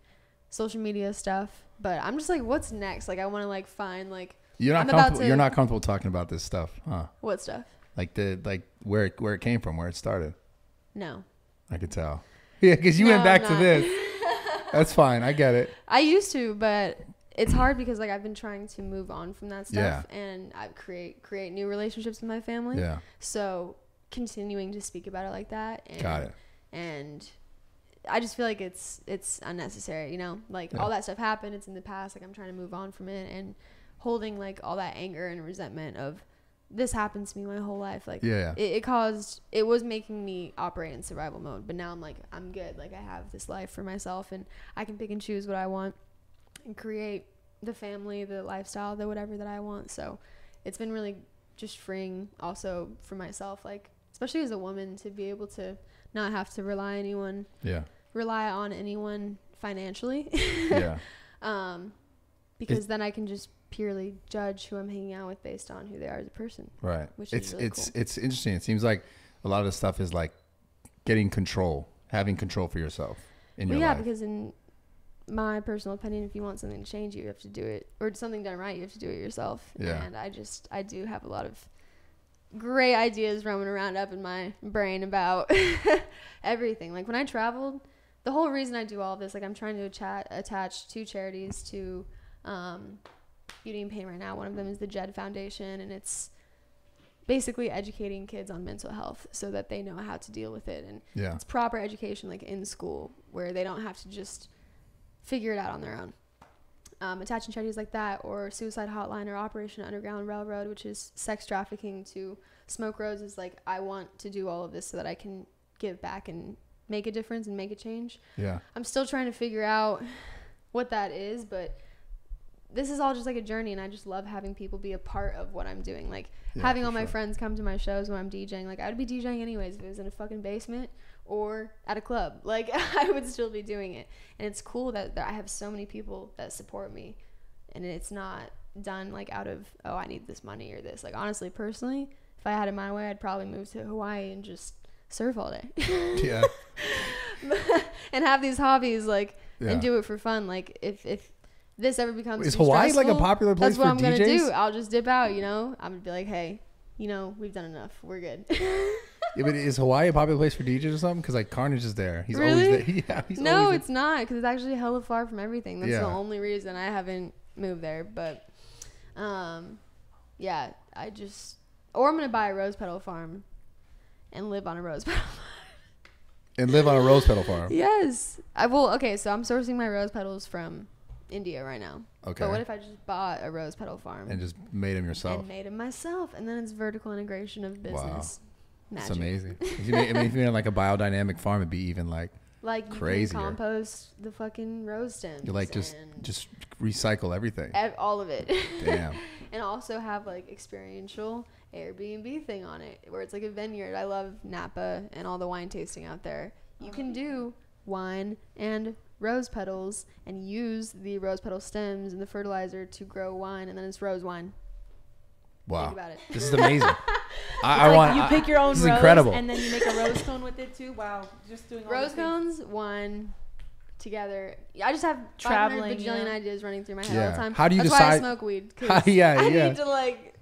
social media stuff. But I'm just like, what's next? Like, I want to like find like, You're not comfortable talking about this stuff, huh? What stuff? Like where it came from, where it started. No. I could tell. Yeah, because you went back to this. That's fine. I get it. I used to, but it's hard because like I've been trying to move on from that stuff, and I create new relationships with my family. Yeah. So continuing to speak about it like that. And, got it. And I just feel like it's unnecessary, you know? Like, all that stuff happened. It's in the past. Like, I'm trying to move on from it, and holding like all that anger and resentment of this happened to me my whole life. Like, it was making me operate in survival mode. But now I'm like, I'm good. Like, I have this life for myself, and I can pick and choose what I want and create the family, the lifestyle, the whatever that I want. So it's been really just freeing also for myself, like, especially as a woman, to be able to not have to rely on anyone financially. Because then I can just purely judge who I'm hanging out with based on who they are as a person. Right. Which is really cool. It's interesting. It seems like a lot of the stuff is like having control for yourself in your life. Yeah, because in my personal opinion, if you want something to change, you have to do it, or something done right, you have to do it yourself. Yeah. And I do have a lot of great ideas roaming around up in my brain about everything. Like, when I traveled, the whole reason I do all of this, like, I'm trying to attach 2 charities to Beauty and Pain right now. One of them is the JED Foundation, and it's basically educating kids on mental health so that they know how to deal with it. And it's proper education, like in school, where they don't have to just figure it out on their own. Attaching charities like that, or Suicide Hotline, or Operation Underground Railroad, which is sex trafficking, to Smoke Roads, is like, I want to do all of this so that I can give back and make a difference and make a change. Yeah. I'm still trying to figure out what that is, but this is all just like a journey, and I just love having people be a part of what I'm doing. Like, having all my friends come to my shows when I'm DJing. Like, I would be DJing anyways if it was in a fucking basement or at a club. Like, I would still be doing it. And it's cool that I have so many people that support me, and it's not done like out of, oh, I need this money or this. Like, honestly, personally, if I had it my way, I'd probably move to Hawaii and just surf all day. Yeah. And have these hobbies, like, and do it for fun. Like, if this ever becomes is Hawaii stressful, like a popular place for DJs? That's what I'm gonna do. I'll just dip out, you know. I'm gonna be like, hey, you know, we've done enough. We're good. Yeah, but is Hawaii a popular place for DJs or something? Because like Carnage is there. He's really? Always there. Yeah, he's no, always it's not, because it's actually hella far from everything. That's the only reason I haven't moved there. But, yeah, or I'm gonna buy a rose petal farm and live on a rose petal farm. And live on a rose petal farm. Yes, I will. Okay, so I'm sourcing my rose petals from India right now. Okay. But what if I just bought a rose petal farm and just made them yourself? And made them myself, and then it's vertical integration of business. Wow, that's amazing. If you made like a biodynamic farm, it'd be even like crazier. You can compost the fucking rose stems. You like just recycle everything. All of it. Damn. And also have like experiential Airbnb thing on it, where it's like a vineyard. I love Napa and all the wine tasting out there. You can do wine and rose petals and use the rose petal stems and the fertilizer to grow wine, and then it's rose wine. Wow. Think about it. This is amazing. You pick your own rose, incredible. And then you make a rose cone with it too. Wow. Just doing all rose cones, wine, together. I just have 500 bajillion ideas running through my head all the time. How do you That's decide? Why I smoke weed. I need to like.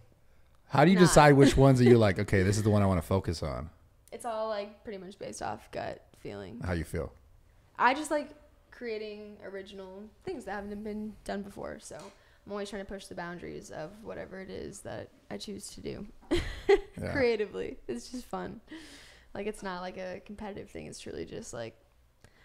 How do you decide which ones are you like, okay, this is the one I want to focus on? It's all like pretty much based off gut feeling. How you feel? I just like creating original things that haven't been done before. So I'm always trying to push the boundaries of whatever it is that I choose to do creatively. It's just fun. Like, it's not like a competitive thing. It's truly just like,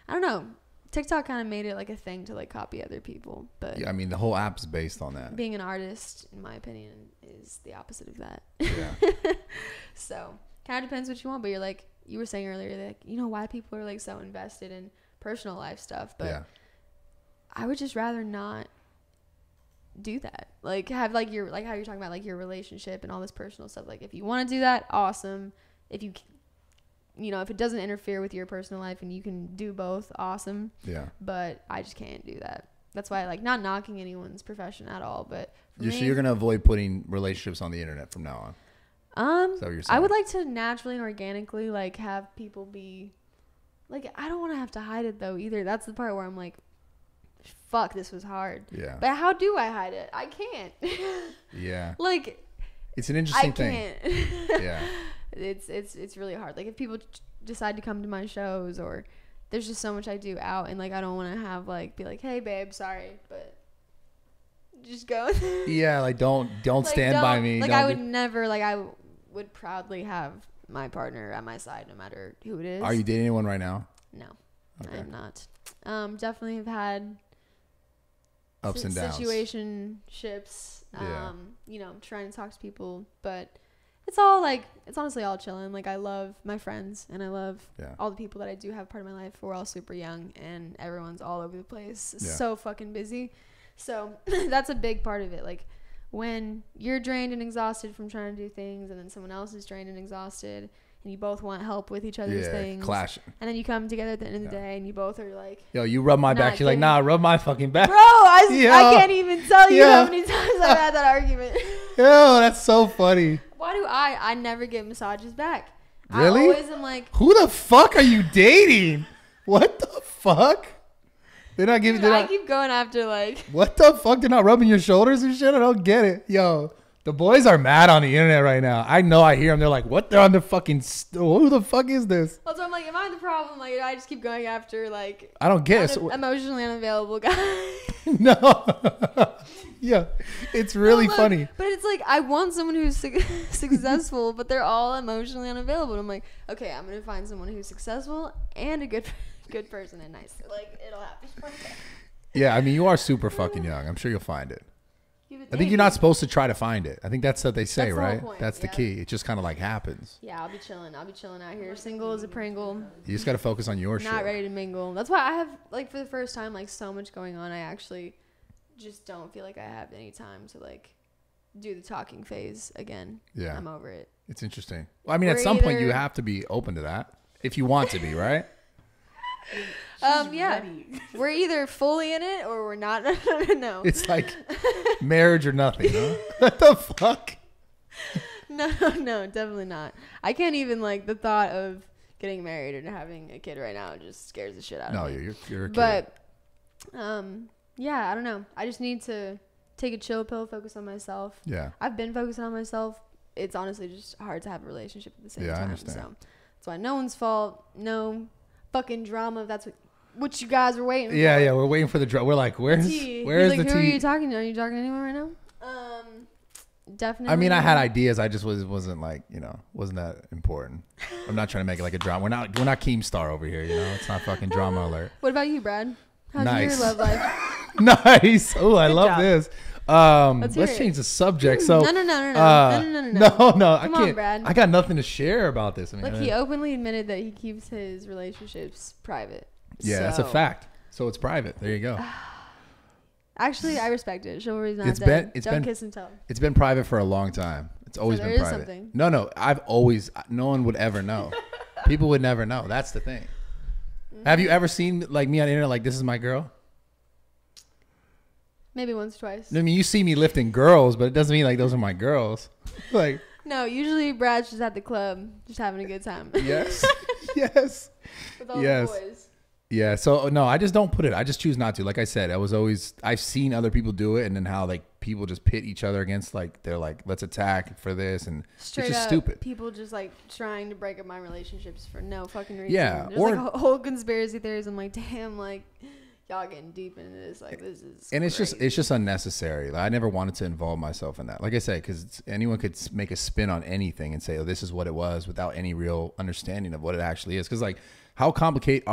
I don't know. TikTok kind of made it like a thing to like copy other people. But yeah, I mean, the whole app's based on that. Being an artist, in my opinion, is the opposite of that. Yeah. So kind of depends what you want, but you're like, you were saying earlier, like, you know, why people are like so invested in personal life stuff, but Yeah. I would just rather not do that. Like have like your, like how you're talking about like your relationship and all this personal stuff. Like if you want to do that, awesome. If you know, if it doesn't interfere with your personal life and you can do both, awesome. Yeah. But I just can't do that. That's why I like not knocking anyone's profession at all, but for So me, you're gonna avoid putting relationships on the internet from now on. Is that what you're saying? I would like to naturally and organically like have people be like, I don't want to have to hide it though either. That's the part where I'm like, fuck, this was hard. Yeah. But how do I hide it? I can't. Yeah. Like It's an interesting I thing. can't. Yeah. It's really hard. Like if people decide to come to my shows, or there's just so much I do out, and like I don't want to have like be like, hey babe, sorry, but just go. Yeah, like don't Like, stand by me. Like Don't I would be- never, like I would proudly have my partner at my side no matter who it is. Are you dating anyone right now? No, Okay. I am not. Definitely have had Ups and downs. situationships. Yeah. You know, trying to talk to people, but it's all like, it's honestly all chilling. Like I love my friends and I love Yeah. all the people that I do have part of my life. We're all super young and everyone's all over the place. Yeah. So fucking busy. So that's a big part of it. Like when you're drained and exhausted from trying to do things, and then someone else is drained and exhausted, and you both want help with each other's Yeah, things, clashing. and then you come together at the end of the Yeah. day and you both are like, Yo, you rub my Not back. She's like, giving- nah, rub my fucking back. bro, I Yeah. can't even tell you Yeah. how many times I've had that argument. Yo, that's so funny. Why do I never get massages back? Really? I always am like, Who the fuck are you dating? What the fuck? They're not giving. dude, They're I not, keep going after like, what the fuck? They're not rubbing your shoulders and shit. I don't get it. Yo, the boys are mad on the internet right now. I know. I hear them. They're like, what? They're on the fucking. Who the fuck is this? also I'm like, am I the problem? Like I just keep going after like I don't get it. So- emotionally unavailable guy. no. Yeah, it's really No, look, funny. But it's like I want someone who's successful, but they're all emotionally unavailable. And I'm like, okay, I'm gonna find someone who's successful and a good person and nice. Like it'll happen. Yeah, I mean, you are super fucking young. I'm sure you'll find it. You would I think you're not supposed to try to find it. I think that's what they say, That's the whole right? point, That's the yeah. key. It just kind of like happens. Yeah, I'll be chilling. I'll be chilling out here, single as a Pringle. You just got to focus on your Not shit. ready to mingle. That's why I have like for the first time like so much going on. I actually just don't feel like I have any time to like do the talking phase again. Yeah. I'm over it. It's interesting. Well, I mean, at We're some point, you either- have to be open to that if you want to be, right? Yeah. Ready. We're either fully in it or we're not. No. It's like marriage or nothing, huh? What the fuck? No, definitely not. I can't even like the thought of getting married or having a kid right now just scares the shit out No, of me. you're a kid. But yeah, I don't know. I just need to take a chill pill, focus on myself. Yeah. I've been focusing on myself. It's honestly just hard to have a relationship at the same Yeah, I time. understand. So that's why no one's fault. No fucking drama. That's what you guys were waiting for. Yeah. We're waiting for the drug. We're like, where's Tea. where's He's like, the who are tea? you talking to? Are you talking to anyone right now? Definitely. I mean, I had ideas. I just wasn't like, wasn't that important. I'm not trying to make it like a drama. We're not Keemstar over here, It's not fucking drama alert. What about you, Brad? How's Nice. your love life? Nice. Oh, I Good love job. this. Let's hear Let's it. change the subject. So No. no, I Come on, can't. Brad. I got nothing to share about this. I mean, Look, he openly admitted that he keeps his relationships private. yeah, that's a So- fact. So it's private. There you go. Actually, I respect it. Chivalry's not It's dead. been- Don't been- kiss and tell. It's been private for a long time. It's always there been is private. something. No, I've always. No one would ever know. People would never know. That's the thing. Have you ever seen like me on the internet? Like, this is my girl. Maybe once or twice. I mean, you see me lifting girls, but it doesn't mean like those are my girls. Like, No, usually Brad's just at the club, just having a good time. yes, yes. With all Yes. the boys. Yeah, so no, I just don't put it. I just choose not to. Like I said, I've seen other people do it, and then how like people just pit each other against, like they're like, let's attack for this, and Straight it's just up, stupid. people just like trying to break up my relationships for no fucking reason. Yeah, There's or- like a whole conspiracy theories. I'm like, damn, like y'all getting deep into this. Like this is. And it's crazy. just unnecessary. Like, I never wanted to involve myself in that. Like I said, because anyone could make a spin on anything and say, oh, this is what it was, without any real understanding of what it actually is. Because like, how complicated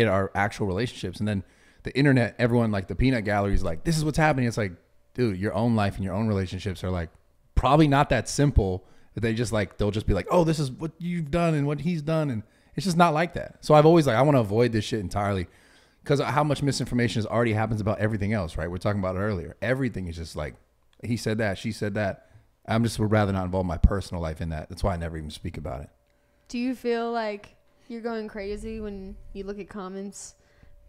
are actual relationships? And then the internet, everyone, like the peanut gallery is like, this is what's happening. It's like, dude, your own life and your own relationships are like probably not that simple. That they just like, they'll just be like, oh, this is what you've done and what he's done. And it's just not like that. So I've always like, I want to avoid this shit entirely because how much misinformation already happens about everything else, right? We're talking about it earlier. Everything is just like, he said that, she said that. I'm just would rather not involve my personal life in that. That's why I never even speak about it. Do you feel like you're going crazy when you look at comments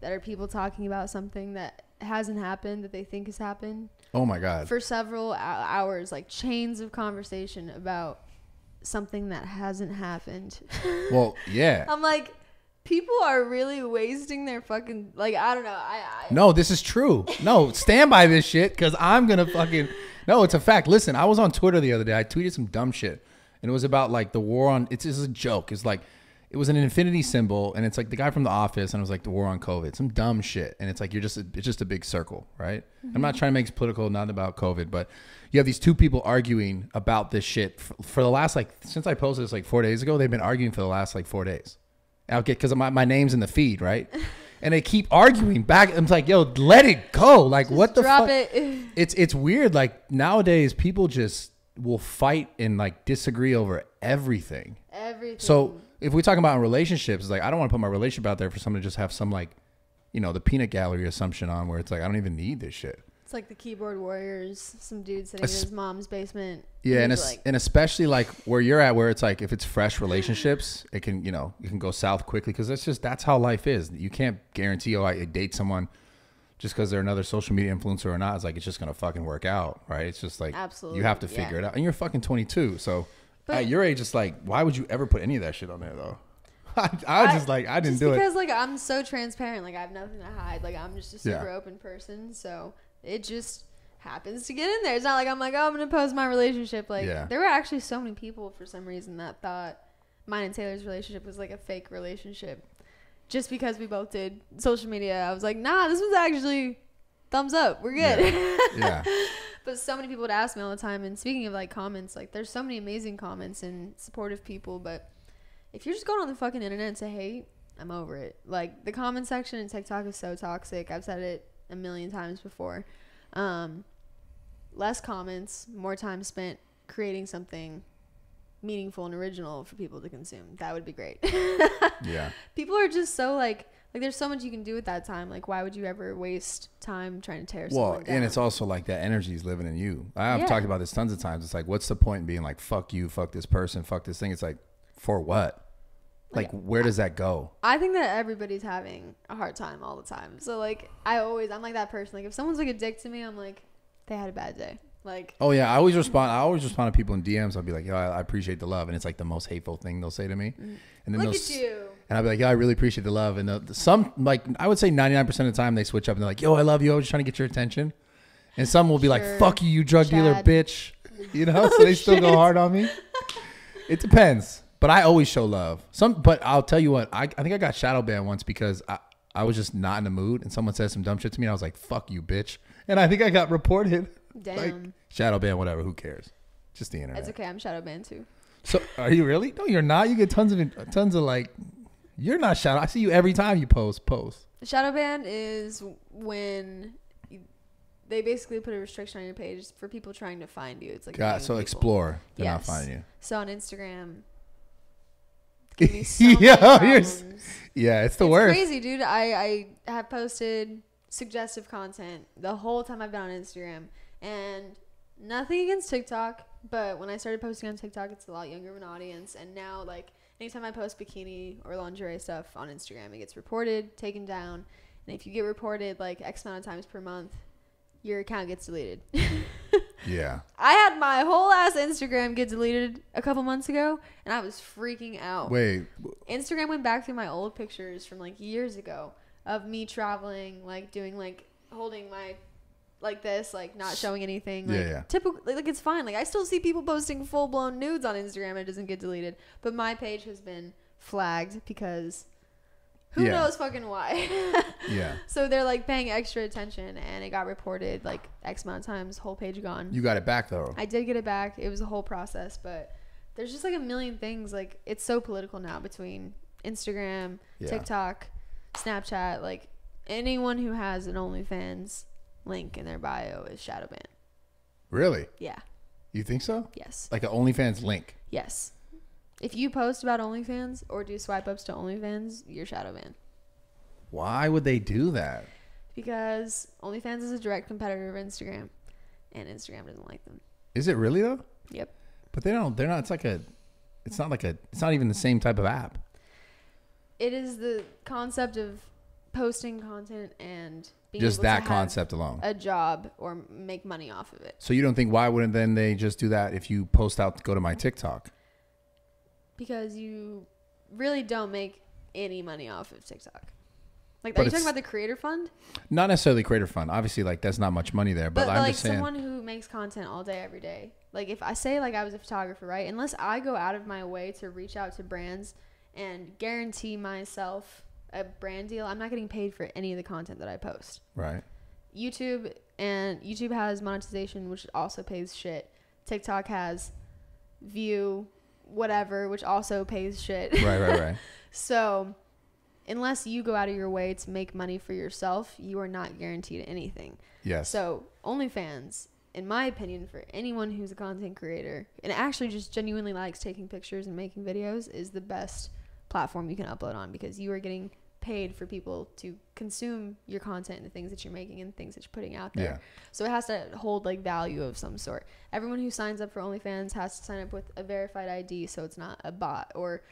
that are people talking about something that hasn't happened that they think has happened? Oh my God. For several hours, like chains of conversation about something that hasn't happened. Well, yeah. I'm like, people are really wasting their fucking, like, I don't know. No, this is true. No, stand by this shit because I'm going to fucking, no, it's a fact. Listen, I was on Twitter the other day. I tweeted some dumb shit and it was about like the war on, it's a joke. It's like, it was an infinity symbol and it's like the guy from The Office and it was like the war on COVID, some dumb shit. And it's like, it's just a big circle, right? Mm-hmm. I'm not trying to make it political, not about COVID, but you have these two people arguing about this shit for the last, like, since I posted this like 4 days ago, they've been arguing for the last like 4 days. Because my name's in the feed, right? And they keep arguing back. I'm like, yo, let it go. Like, just what the fuck? Drop it. It's weird. Like nowadays, people just will fight and like disagree over everything. So if we talk about relationships, it's like, I don't want to put my relationship out there for someone to just have some like, you know, the peanut gallery assumption on where it's like, I don't even need this shit. It's like the keyboard warriors, some dude sitting in his mom's basement. Yeah, and especially like where you're at, where it's like if it's fresh relationships, it can, you know, you can go south quickly because that's how life is. You can't guarantee, oh, I date someone just because they're another social media influencer or not. It's like, it's just going to fucking work out, right? It's just like, absolutely, you have to figure it out. And you're fucking 22, so at your age, it's like, why would you ever put any of that shit on there though? I just like, I didn't do it. Because like, I'm so transparent. Like I have nothing to hide. Like I'm just a super open person. So it just happens to get in there. It's not like I'm like, oh, I'm going to post my relationship. Like there were actually so many people for some reason that thought mine and Taylor's relationship was like a fake relationship. Just because we both did social media. I was like, nah, this was actually thumbs up. We're good. Yeah. But so many people would ask me all the time. And speaking of like comments, like there's so many amazing comments and supportive people. But if you're just going on the fucking internet to hate, I'm over it. Like the comment section in TikTok is so toxic. I've said it a million times before. Less comments, more time spent creating something meaningful and original for people to consume. That would be great. Yeah. People are just so like there's so much you can do with that time. Like why would you ever waste time trying to tear someone down? And it's also like that energy is living in you. I've talked about this tons of times. It's like, what's the point in being like, fuck you, fuck this person, fuck this thing? It's like, for what? Like where does that go? I think that everybody's having a hard time all the time. So like I'm like that person. Like if someone's like a dick to me, I'm like, they had a bad day. Like, oh yeah, I always respond to people in DMs. I'll be like, yo, I appreciate the love, and it's like the most hateful thing they'll say to me. And then look at you. And I'll be like, yeah, I really appreciate the love. And some, like, I would say 99% of the time they switch up and they're like, yo, I love you. I was just trying to get your attention. And some will be like, fuck you, you drug dealer, bitch. You know, so they still go hard on me. It depends, but I always show love. But I'll tell you what, I think I got shadow banned once because I was just not in the mood, and someone said some dumb shit to me, and I was like, fuck you, bitch. And I think I got reported. Damn. Like, shadow ban, whatever. Who cares? Just the internet. It's okay. I'm shadow banned too. So are you really? No, you're not. You get tons of like. You're not shadow. I see you every time you post. Shadow ban is when they basically put a restriction on your page for people trying to find you. It's like so people. Explore. They're not finding you. So on Instagram. Give me so many it's the worst. It's crazy, dude. I have posted suggestive content the whole time I've been on Instagram. And nothing against TikTok, but when I started posting on TikTok, it's a lot younger of an audience. And now, like, anytime I post bikini or lingerie stuff on Instagram, it gets reported, taken down. And if you get reported, like, X amount of times per month, your account gets deleted. Yeah. I had my whole ass Instagram get deleted a couple months ago, and I was freaking out. Wait. Instagram went back through my old pictures from, like, years ago of me traveling, like, doing, like, holding my... like this, like not showing anything. Like typical, like it's fine. Like I still see people posting full blown nudes on Instagram and it doesn't get deleted. But my page has been flagged because who knows fucking why. Yeah. So they're like paying extra attention and it got reported like X amount of times, whole page gone. You got it back though. I did get it back. It was a whole process, but there's just like a million things. Like it's so political now between Instagram, TikTok, Snapchat. Like anyone who has an OnlyFans link in their bio is shadow banned. Really? Yeah. You think so? Yes. Like an OnlyFans link. Yes. If you post about OnlyFans or do swipe ups to OnlyFans, you're shadow banned. Why would they do that? Because OnlyFans is a direct competitor of Instagram, and Instagram doesn't like them. Is it really though? Yep. But they're not. It's not even the same type of app. It is the concept of posting content and being Just able that to have concept alone. a job or make money off of it. So you don't think why wouldn't then they just do that if you post out go to my TikTok? Because you really don't make any money off of TikTok. Like, But are you talking it's- about the creator fund? Not necessarily creator fund. Obviously, like that's not much money there. But, I'm like just saying. someone who makes content all day, every day. Like if I say like I was a photographer, right? Unless I go out of my way to reach out to brands and guarantee myself a brand deal, I'm not getting paid for any of the content that I post. Right. YouTube has monetization, which also pays shit. TikTok has view, whatever, which also pays shit. Right. So unless you go out of your way to make money for yourself, you are not guaranteed anything. Yes. So OnlyFans, in my opinion, for anyone who's a content creator and actually just genuinely likes taking pictures and making videos, is the best platform you can upload on, because you are getting paid for people to consume your content and the things that you're making and things that you're putting out there. Yeah. So it has to hold like value of some sort. Everyone who signs up for OnlyFans has to sign up with a verified ID, so it's not a bot or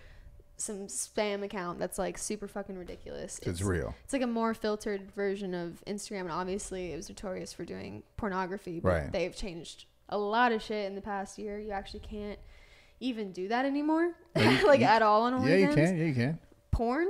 some spam account that's like super fucking ridiculous. It's real. It's like a more filtered version of Instagram, and obviously it was notorious for doing pornography, but Right. they've changed a lot of shit in the past year. You actually can't even do that anymore. Like at all on OnlyFans. Yeah, you can. Porn?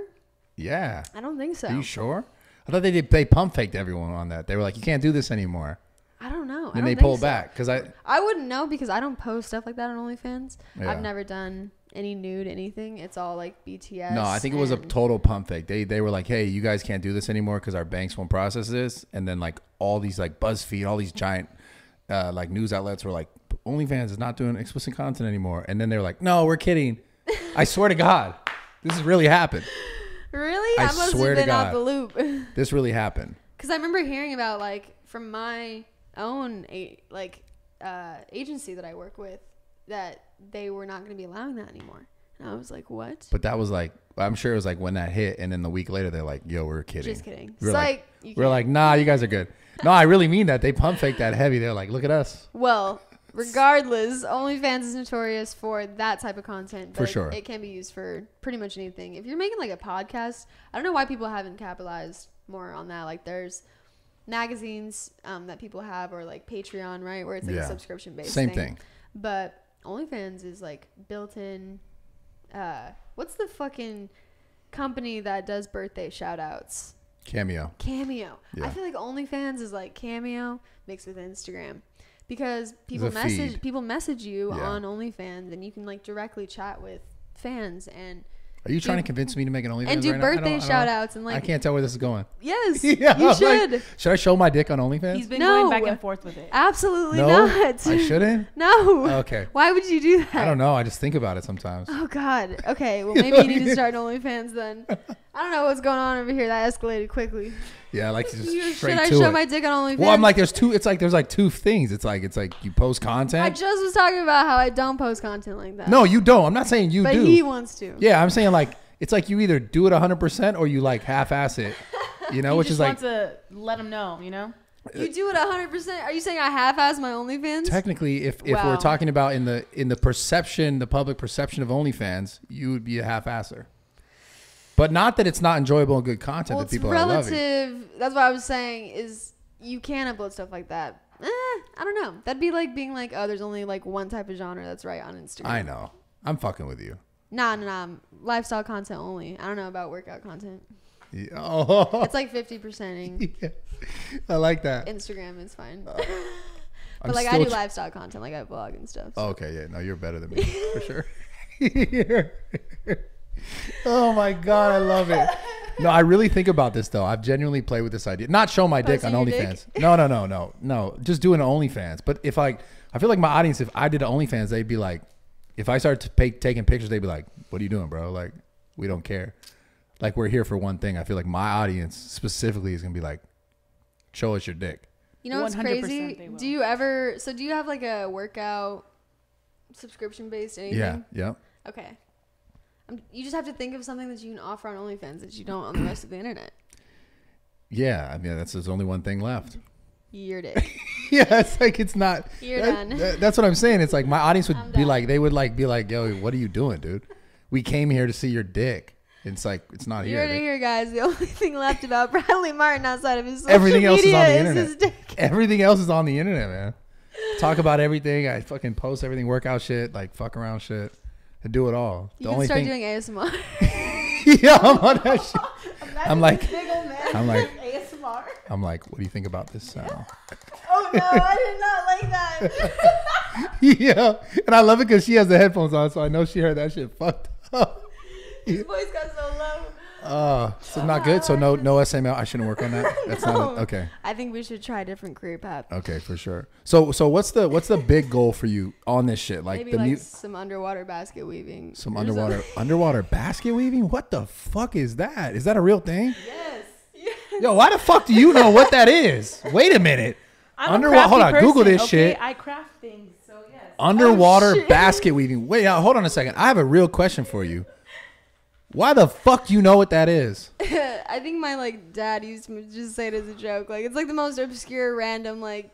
Yeah. I don't think so. Are you sure? I thought they pump faked everyone on that. They were like, you can't do this anymore. I don't know. And I they don't pulled think so. back because I wouldn't know because I don't post stuff like that on OnlyFans. Yeah. I've never done any nude anything. It's all like BTS. No, I think it was a total pump fake. They were like, hey, you guys can't do this anymore because our banks won't process this. And then like all these like BuzzFeed, all these giant like news outlets were like, OnlyFans is not doing explicit content anymore. And then they were like, no, we're kidding. I swear to God, this has really happened. Really? I must swear have to been out God. the loop. This really happened. Because I remember hearing about like from my own agency that I work with that they were not going to be allowing that anymore. And I was like, what? But that was like, I'm sure it was like when that hit, and then the week later they're like, yo, we're kidding. Just kidding. We're It's like, you we're can't. like, nah, you guys are good. No, I really mean that. They pump fake that heavy. They're like, look at us. Well, regardless, OnlyFans is notorious for that type of content. For But sure. It can be used for pretty much anything. If you're making like a podcast, I don't know why people haven't capitalized more on that. Like there's magazines that people have, or like Patreon, right? Where it's like Yeah. a subscription based Same thing. But OnlyFans is like built in. What's the fucking company that does birthday shout outs? Cameo. Cameo. Yeah. I feel like OnlyFans is like Cameo mixed with Instagram, because people It's a feed. message you Yeah. on OnlyFans, and you can like directly chat with fans, and Are you trying to convince me to make an OnlyFans and do right now? I birthday don't- shout outs, and I like can't tell where this is going. yes, Yeah, you I'm should. like, should I show my dick on OnlyFans? He's been No. going back and forth with it. Absolutely No, not. I shouldn't. No. Okay. Why would you do that? I don't know. I just think about it sometimes. Oh God. Okay. Well, maybe you need to start an OnlyFans then. I don't know what's going on over here. That escalated quickly. Yeah, I like to just Should straight I to show it. my dick on OnlyFans? Well, I'm like, there's two things. It's like you post I content. just was talking about how I don't post content like that. No, you don't. I'm not saying you but do. he wants to. Yeah, I'm saying like it's like you either do it 100% or you like half-ass it. You know, He which just is like wants to let him know, you know? You do it 100%. Are you saying I half-ass my OnlyFans? technically, if Wow. we're talking about in the perception, the public perception of OnlyFans, you would be a half-asser. But not that it's not enjoyable and good content Well, that it's people are loving. relative. That's what I was saying. Is you can upload stuff like that. I don't know. That'd be like being like, oh, there's only like one type of genre that's right on Instagram. I know. I'm fucking with you. Nah. Lifestyle content only. I don't know about workout content. Yeah. Oh, It's like 50%ing. yeah. I like that. Instagram is fine. I'm But like I still do lifestyle content, like I vlog and stuff. So. Oh, okay, yeah, no, you're better than me for sure. Oh my god, I love it. No, I really think about this though. I've genuinely played with this idea. Not show my dick on Posting your OnlyFans. No. Just doing an OnlyFans. But if I feel like my audience, if I did an OnlyFans, they'd be like, if I started to taking pictures, they'd be like, "What are you doing, bro? Like, we don't care. Like, we're here for one thing." I feel like my audience specifically is gonna be like, "Show us your dick." You know what's 100% crazy? they will. Do you have like a workout subscription based anything? Yeah. Yep. Okay. You just have to think of something that you can offer on OnlyFans that you don't on the rest of the internet. Yeah. I mean, there's only one thing left. Your dick. Yeah, it's like it's not. You're done. That's what I'm saying. It's like my audience would I'm be done. like, they would like be like, yo, what are you doing, dude? We came here to see your dick. It's like it's not You here. heard it here, guys. The only thing left about Bradley Martyn outside of his social Everything else is media on the is internet. his dick. Everything else is on the internet, man. Talk about everything. I fucking post everything, workout shit, like fuck around shit. I do it all. You can start doing ASMR. Yeah, I'm on that shit. I'm like, ASMR. I'm like, what do you think about this sound? Oh no, I did not like that. Yeah, and I love it because she has the headphones on, so I know she heard that shit fucked up. His voice got so low. So not good. So no SML. I shouldn't work on that. That's not okay. I think we should try a different career path. Okay, for sure. So what's the big goal for you on this shit? Like Maybe the like some underwater basket weaving. some or underwater basket weaving. What the fuck is that? Is that a real thing? Yes. Yo, why the fuck do you know what that is? Wait a minute. I'm a Hold on, crafty Google person, this okay? shit. I craft things, so yes. Underwater shit. basket weaving. Wait, hold on a second. I have a real question for you. Why the fuck do you know what that is? I think my like dad used to just say it as a joke. Like it's like the most obscure, random like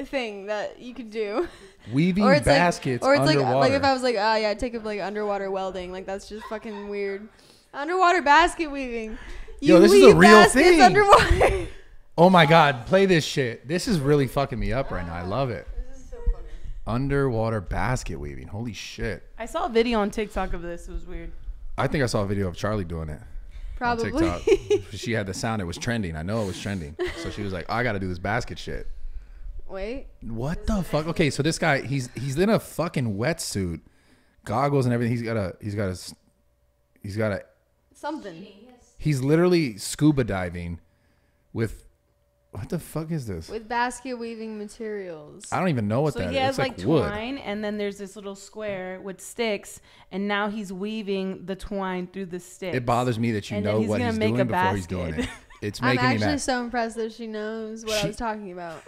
thing that you could do. Weaving Or it's baskets like, or it's underwater. like if I was like, oh yeah, take up like underwater welding. Like that's just fucking weird. Underwater basket weaving. You Yo, this is a weave real baskets thing. Underwater. Oh my God, play this shit. This is really fucking me up right now. I love it. This is so funny. Underwater basket weaving. Holy shit. I saw a video on TikTok of this. It was weird. I think I saw a video of Charlie doing it. Probably. On TikTok. She had the sound. It was trending. I know it was trending. So she was like, I got to do this basket shit. Wait. What the fuck? Okay, so this guy, he's in a fucking wetsuit, goggles and everything. He's got a Something. he's literally scuba diving with, what the fuck is this? With basket weaving materials. I don't even know what So that he is. has It's like wood. twine, and then there's this little square with sticks, and now he's weaving the twine through the sticks. It bothers me that you And then know he's what gonna he's make doing a before he's doing it. basket. It's I'm making me actually mad. so impressed that she knows what I was talking about.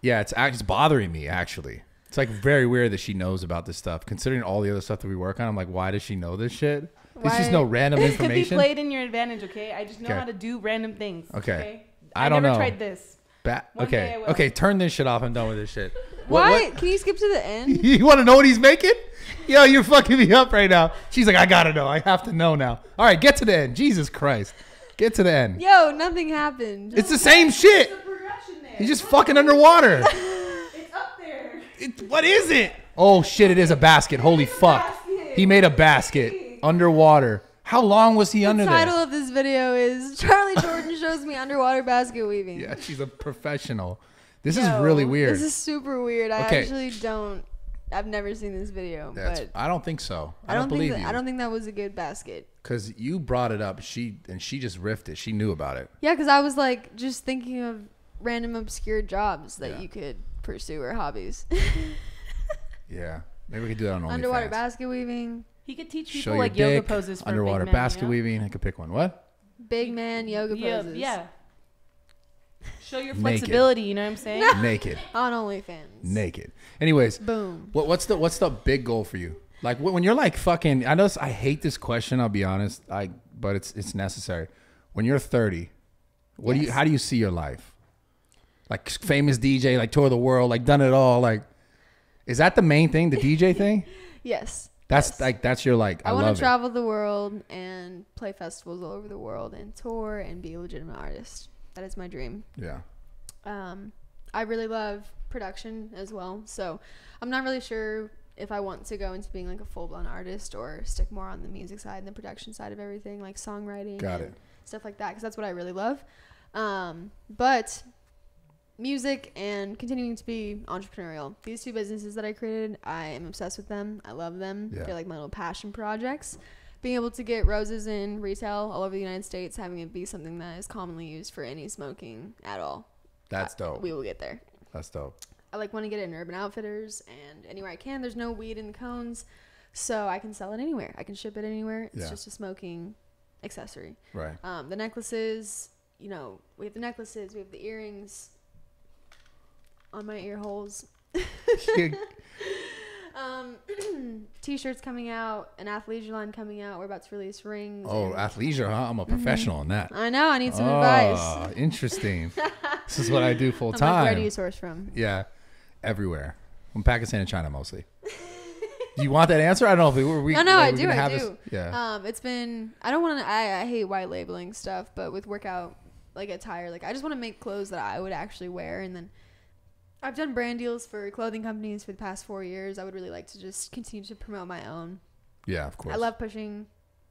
Yeah, it's bothering me actually. It's like very weird that she knows about this stuff. Considering all the other stuff that we work on, I'm like, why does she know this shit? It's just no random It could be information. played in your advantage, okay? I just know Okay. how to do random things. Okay. I don't never know. tried this. One day I Okay. will. Okay. Turn this shit off. I'm done with this shit. Why? Can you skip to the end? You want to know what he's making? Yo, you're fucking me up right now. She's like, I gotta know. I have to know now. All right, get to the end. Jesus Christ, get to the end. Yo, nothing happened. It's the same shit. There's a progression there. He's just fucking underwater. It's up there. What is it? Oh shit! It is a basket. Holy fuck! basket. He made a basket underwater. How long was he under The there? title of this video is Charly Jordan shows me underwater basket weaving. Yeah, she's a professional. This is Yo, really weird. This is super weird. I Okay. actually don't. I've never seen this video, but I don't think so. I I don't don't believe think you. I don't think that was a good basket. Because you brought it up. She just riffed it. She knew about it. Yeah, because I was like just thinking of random obscure jobs that Yeah. you could pursue or hobbies. Yeah. Maybe we could do that on Underwater OnlyFans. basket weaving, He could teach Show people your like yoga dick, poses for underwater big men, basket you know? weaving. I could pick one. What? big man yoga poses. Yeah. Show your Naked. flexibility, you know what I'm saying? Naked. On OnlyFans. Naked. Anyways, Boom. what's the big goal for you? Like when you're like fucking. I know I hate this question. I'll be honest. But it's necessary. When you're 30, Yes. how do you see your life? Like famous DJ, like tour the world, like done it all. Like, is that the main thing? The DJ thing? Yes. That's Yes. like that's your like. I I want love to travel the world and play festivals all over the world and tour and be a legitimate artist. That is my dream. it. Yeah. I really love production as well. So I'm not really sure if I want to go into being like a full-blown artist or stick more on the music side and the production side of everything, like songwriting Got and it. stuff like that, because that's what I really love. But music and continuing to be entrepreneurial, these two businesses that I created, I am obsessed with them. I love them. Yeah. They're like my little passion projects. Being able to get roses in retail all over the United States, having it be something that is commonly used for any smoking at all. That's dope. We will get there. That's dope. I like want to get it in Urban Outfitters and anywhere I can. There's no weed in the cones, so I can sell it anywhere. I can ship it anywhere. It's Yeah. just a smoking accessory. Right. The necklaces, we have the necklaces, we have the earrings. on my ear holes. T-shirts coming out, an athleisure line coming out. We're about to release rings. Oh, athleisure, huh? I'm a professional in that. I know. I need some advice. Interesting. This is what I do full I'm time. like, where do you source from? Yeah, everywhere. From Pakistan and China mostly. Do you want that answer? I don't know if we. No, I do. I do. This, yeah. It's been. I don't want to. I hate white labeling stuff, but with workout like attire, like I just want to make clothes that I would actually wear, and then I've done brand deals for clothing companies for the past 4 years. I would really like to just continue to promote my own. Yeah, of course. I love pushing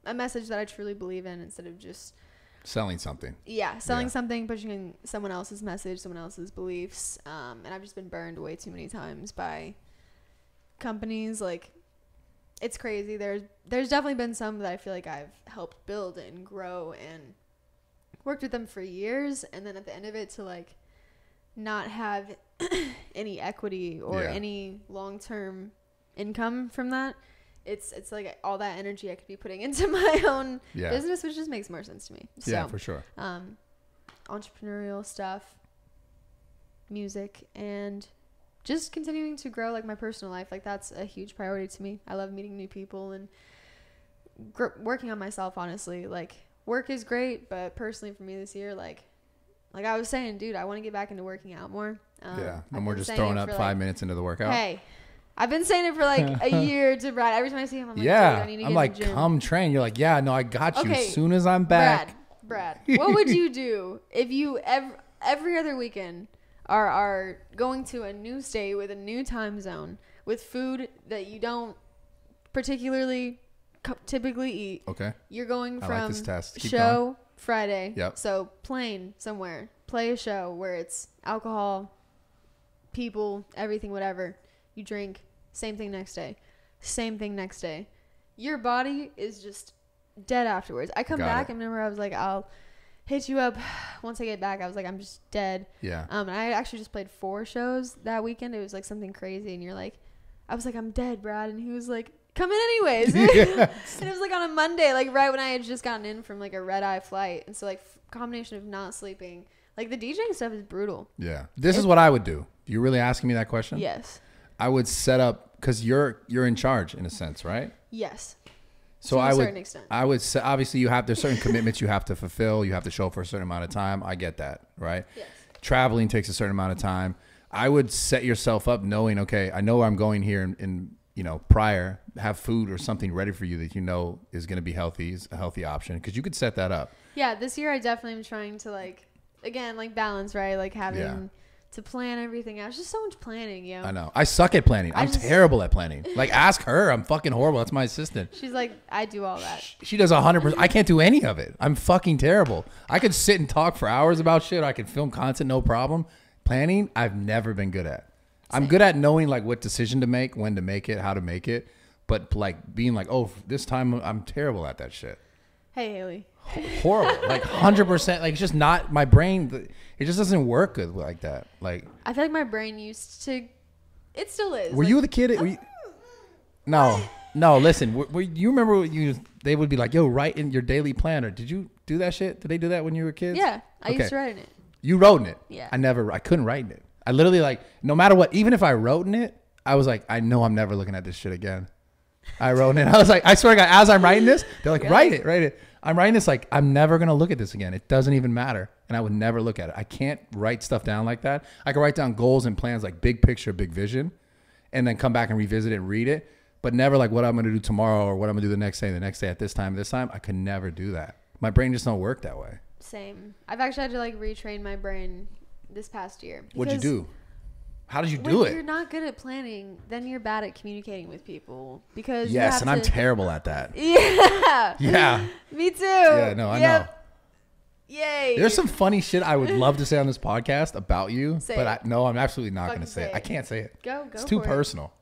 a message that I truly believe in instead of just selling something. Yeah, selling something, pushing someone else's message, someone else's beliefs. And I've just been burned way too many times by companies. Like, it's crazy. There's definitely been some that I feel like I've helped build and grow and worked with them for years. And then at the end of it, to like not have any equity or any long-term income from that, it's like all that energy I could be putting into my own business, which just makes more sense to me. So, yeah, for sure. Entrepreneurial stuff, music, and just continuing to grow like my personal life. Like, that's a huge priority to me. I love meeting new people and working on myself, honestly. Like, work is great, but personally for me this year, like I was saying, dude, I want to get back into working out more. No more just throwing up 5 minutes into the workout. Hey, I've been saying it for like a year to Brad. Every time I see him, I'm like, yeah, I need to get I'm like, in the gym. come train. You're like, yeah, no, I got you. Okay, as soon as I'm back. Brad, what would you do if you every other weekend are going to a new state with a new time zone with food that you don't particularly typically eat? Okay. You're going from like this test. Keep show going. Friday. Yep. So plane somewhere. Play a show where it's alcohol, people, everything, whatever. You drink. Same thing next day. Same thing next day. Your body is just dead afterwards. I come back and remember I was like, I'll hit you up once I get back. I was like, I'm just dead. Yeah. And I actually just played 4 shows that weekend. It was like something crazy. And you're like, I was like, I'm dead, Brad. And he was like, come in anyways. Yes. And it was like on a Monday, like right when I had just gotten in from like a red-eye flight. And so like combination of not sleeping. Like, the DJing stuff is brutal. Yeah. This is what I would do. You really asking me that question? Yes. I would set up, because you're in charge in a sense, right? Yes. So to a certain extent. I would say, obviously there's certain commitments you have to fulfill. You have to show up for a certain amount of time. I get that, right? Yes. Traveling takes a certain amount of time. I would set yourself up knowing, okay, I know I'm going here and prior, have food or something ready for you that you know is going to be healthy, is a healthy option, because you could set that up. Yeah, this year I definitely am trying to again, balance, right? Like having to plan everything out. It's just so much planning, yo. I know. I suck at planning. I'm terrible at planning. Like, ask her. I'm fucking horrible. That's my assistant. She's like, I do all that. She does 100%. I can't do any of it. I'm fucking terrible. I could sit and talk for hours about shit. I could film content, no problem. Planning, I've never been good at. I'm good at knowing like what decision to make, when to make it, how to make it. But like being like, oh, this time I'm terrible at that shit. Hey, Haley. Horrible. Like 100%. Like, it's just not my brain. It just doesn't work good like that. Like, I feel like my brain used to. It still is. Were you the kid? No. Listen. You remember they would be like, yo, write in your daily planner. Did you do that shit? Did they do that when you were kids? Yeah, I used to write in it. You wrote in it. Yeah. I couldn't write in it. I literally like, no matter what, even if I wrote in it, I was like, I know I'm never looking at this shit again. I wrote in it. I was like, I swear to God, as I'm writing this, they're like, write it. I'm writing this like, I'm never going to look at this again. It doesn't even matter. And I would never look at it. I can't write stuff down like that. I can write down goals and plans, like big picture, big vision, and then come back and revisit it and read it. But never like what I'm going to do tomorrow or what I'm going to do the next day at this time. I could never do that. My brain just don't work that way. Same. I've actually had to like retrain my brain this past year. What'd you do? How did you do it? When you're not good at planning, then you're bad at communicating with people because yes, and I'm terrible at that. Yeah. Yeah. Me too. Yeah, no, I know. Yay. There's some funny shit I would love to say on this podcast about you, say but it. I'm absolutely not going to say it. I can't say it. Go. It's too personal.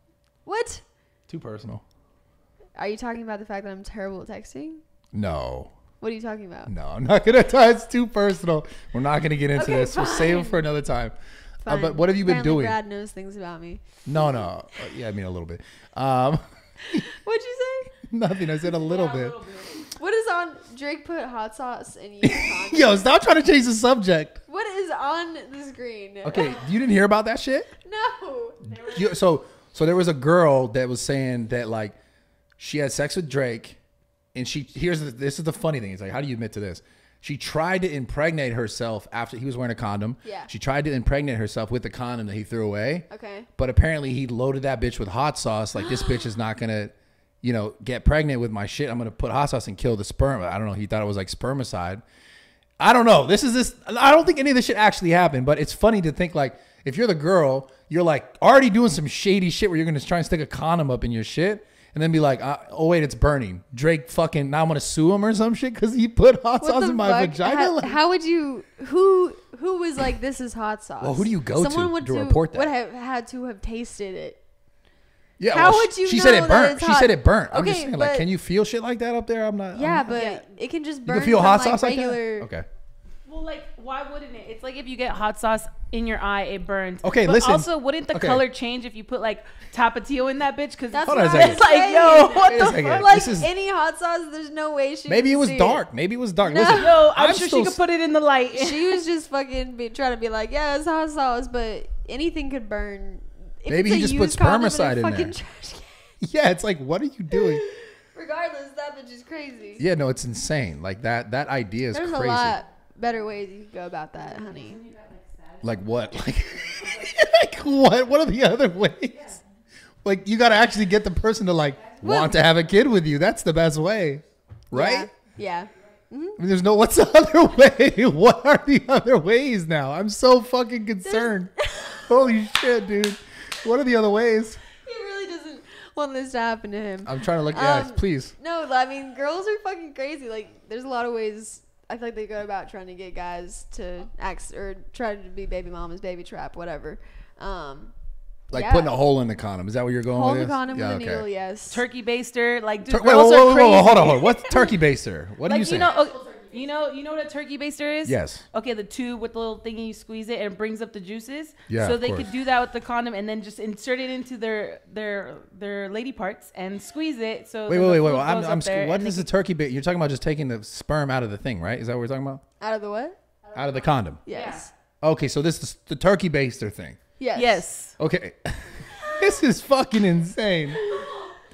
What? Too personal. Are you talking about the fact that I'm terrible at texting? No. What are you talking about? No, I'm not going to. It's too personal. We're not going to get into this. Fine. We'll save it for another time. But what have you Apparently been doing? Brad knows things about me. No. Yeah, I mean a little bit. What'd you say? Nothing. I said a little bit. What is on Drake put hot sauce in you? Yo, stop trying to change the subject. What is on the screen? Okay, you didn't hear about that shit? No. So there was a girl that was saying that like she had sex with Drake, and this is the funny thing. It's like, how do you admit to this? She tried to impregnate herself after he was wearing a condom. Yeah. She tried to impregnate herself with the condom that he threw away. Okay. But apparently he loaded that bitch with hot sauce. Like, this bitch is not gonna, get pregnant with my shit. I'm gonna put hot sauce and kill the sperm. I don't know. He thought it was like spermicide. I don't know. I don't think any of this shit actually happened, but it's funny to think like, if you're the girl, you're like already doing some shady shit where you're going to try and stick a condom up in your shit and then be like, oh wait, it's burning. Drake fucking, now I'm going to sue him or some shit because he put hot sauce in my vagina. How would you, who was like, this is hot sauce? Well, who do you go Someone to report that? Would have had to have tasted it. Yeah, how would you she know said it burnt. that it's She hot? said it burnt. I'm Okay, just saying, but- like, can you feel shit like that up there? Yeah, but it can just burn. You can feel from, hot like, sauce regular, like that? Okay. Well, like, why wouldn't it? It's like if you get hot sauce in your eye, it burns. Okay, but listen. Also, wouldn't the color change if you put like Tapatio in that bitch? Because That's Hold on a what second. it's like, yo, what the Wait a fuck? second. Like This is- any hot sauce, there's no way she. Maybe could it was see dark. Maybe it was dark. No. Listen, Yo, I'm sure still she could put it in the light. She was just fucking trying to be like, yeah, it's hot sauce, but anything could burn. If Maybe it's he a just put used condom spermicide in fucking there. trash can- Yeah, it's like, what are you doing? Regardless, that bitch is crazy. Yeah, no, it's insane. Like that idea is There's crazy. a lot better ways you could go about that, honey. Like what? Like what? What are the other ways? Like you got to actually get the person to like want to have a kid with you. That's the best way, right? Yeah. I mean, there's no. What's the other way? What are the other ways now? I'm so fucking concerned. Holy shit, dude! What are the other ways? He really doesn't want this to happen to him. I'm trying to look. Yeah, please. No, I mean, girls are fucking crazy. Like, there's a lot of ways. I feel like they go about trying to get guys to act or try to be baby mamas, baby trap, whatever. Like putting a hole in the condom. Is that where you're going Hole with in the this? condom with a needle, yes. Turkey baster, like, dude, Wait, girls are crazy. hold on. What's turkey baster? What are you saying? You know what a turkey baster is? Yes. Okay, the tube with the little thingy, you squeeze it and it brings up the juices. Yeah, So of they course. could do that with the condom and then just insert it into their lady parts and squeeze it. So Wait. then the fluid I'm goes up there what and is they a turkey bait? You're talking about just taking the sperm out of the thing, right? Is that what we're talking about? Out of the what? Out of the condom. Yes. Okay, so this is the turkey baster thing. Yes. Yes. Okay. This is fucking insane.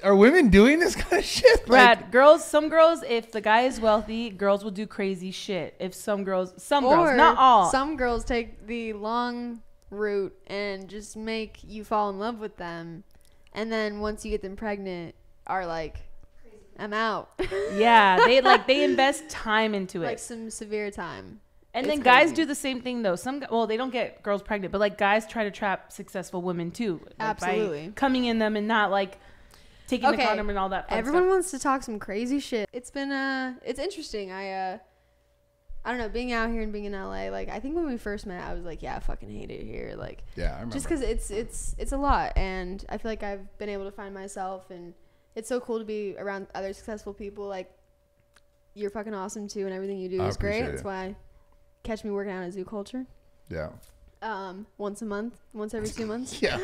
Are women doing this kind of shit? Brad, some girls, if the guy is wealthy, girls will do crazy shit. If some girls, not all. Some girls take the long route and just make you fall in love with them, and then once you get them pregnant, are like, I'm out. Yeah, they invest time into it. Like some severe time. And It's then guys crazy. do the same thing though. They don't get girls pregnant, but like guys try to trap successful women too. Like, Absolutely. by coming in them and not like taking the condom and all that fun Everyone stuff. wants to talk some crazy shit. It's been it's interesting. I don't know, being out here and being in LA, like I think when we first met I was like, yeah, I fucking hate it here. Like Yeah, I remember. just cuz it's a lot, and I feel like I've been able to find myself, and it's so cool to be around other successful people. Like you're fucking awesome too, and everything you do I is great. appreciate That's it. why catch me working out at Zoo Culture. Yeah. Once a month, once every 2 months. Yeah.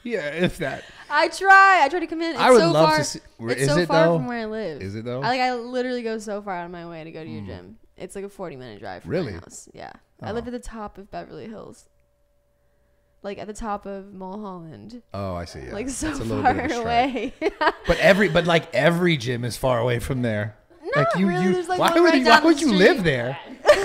Yeah, if that. I try to come in. It's I would so love far, to see. It's Is so it far though? from where I live. Is it though? I literally go so far out of my way to go to your gym. It's like a 40-minute drive from Really? my house. Yeah. I live at the top of Beverly Hills. Like at the top of Mulholland. Oh, I see. Yeah. Like so It's a little far bit of a trek. away. But every gym is far away from there. Not really. There's like why one would right you, down why would the you street. live there?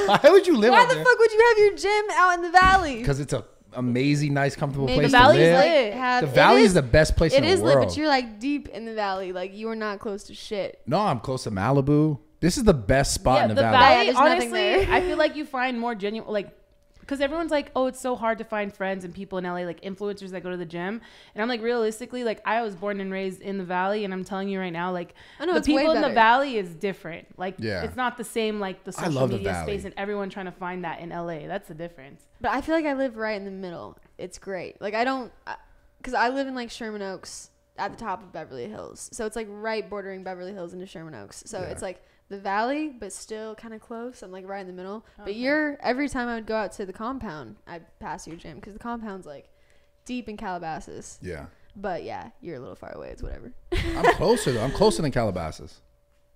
Why would you live Why out the there? fuck would you have your gym out in the valley? Because it's a amazing, nice, comfortable Maybe place the to valley's live. lit. The valley is the best place in It the is world. lit, but you're like deep in the valley. Like you are not close to shit. No, I'm close to Malibu. This is the best spot in the valley. Yeah, there's nothing honestly, there. I feel like you find more genuine, like, because everyone's like, oh, it's so hard to find friends and people in LA, like influencers that go to the gym. And I'm like, realistically, like I was born and raised in the valley, and I'm telling you right now, like I know, the it's way people in the better. valley is different. Like Yeah. it's not the same like the social love the media valley. space and everyone trying to find that in LA. That's the difference. But I feel like I live right in the middle. It's great. Like I don't, because I live in like Sherman Oaks at the top of Beverly Hills. So it's like right bordering Beverly Hills into Sherman Oaks. So Yeah. it's like the valley, but still kind of close. I'm like right in the middle. But Okay. every time I would go out to the compound, I'd pass your gym because the compound's like deep in Calabasas. Yeah. But yeah, you're a little far away. It's whatever. I'm closer though. I'm closer than Calabasas.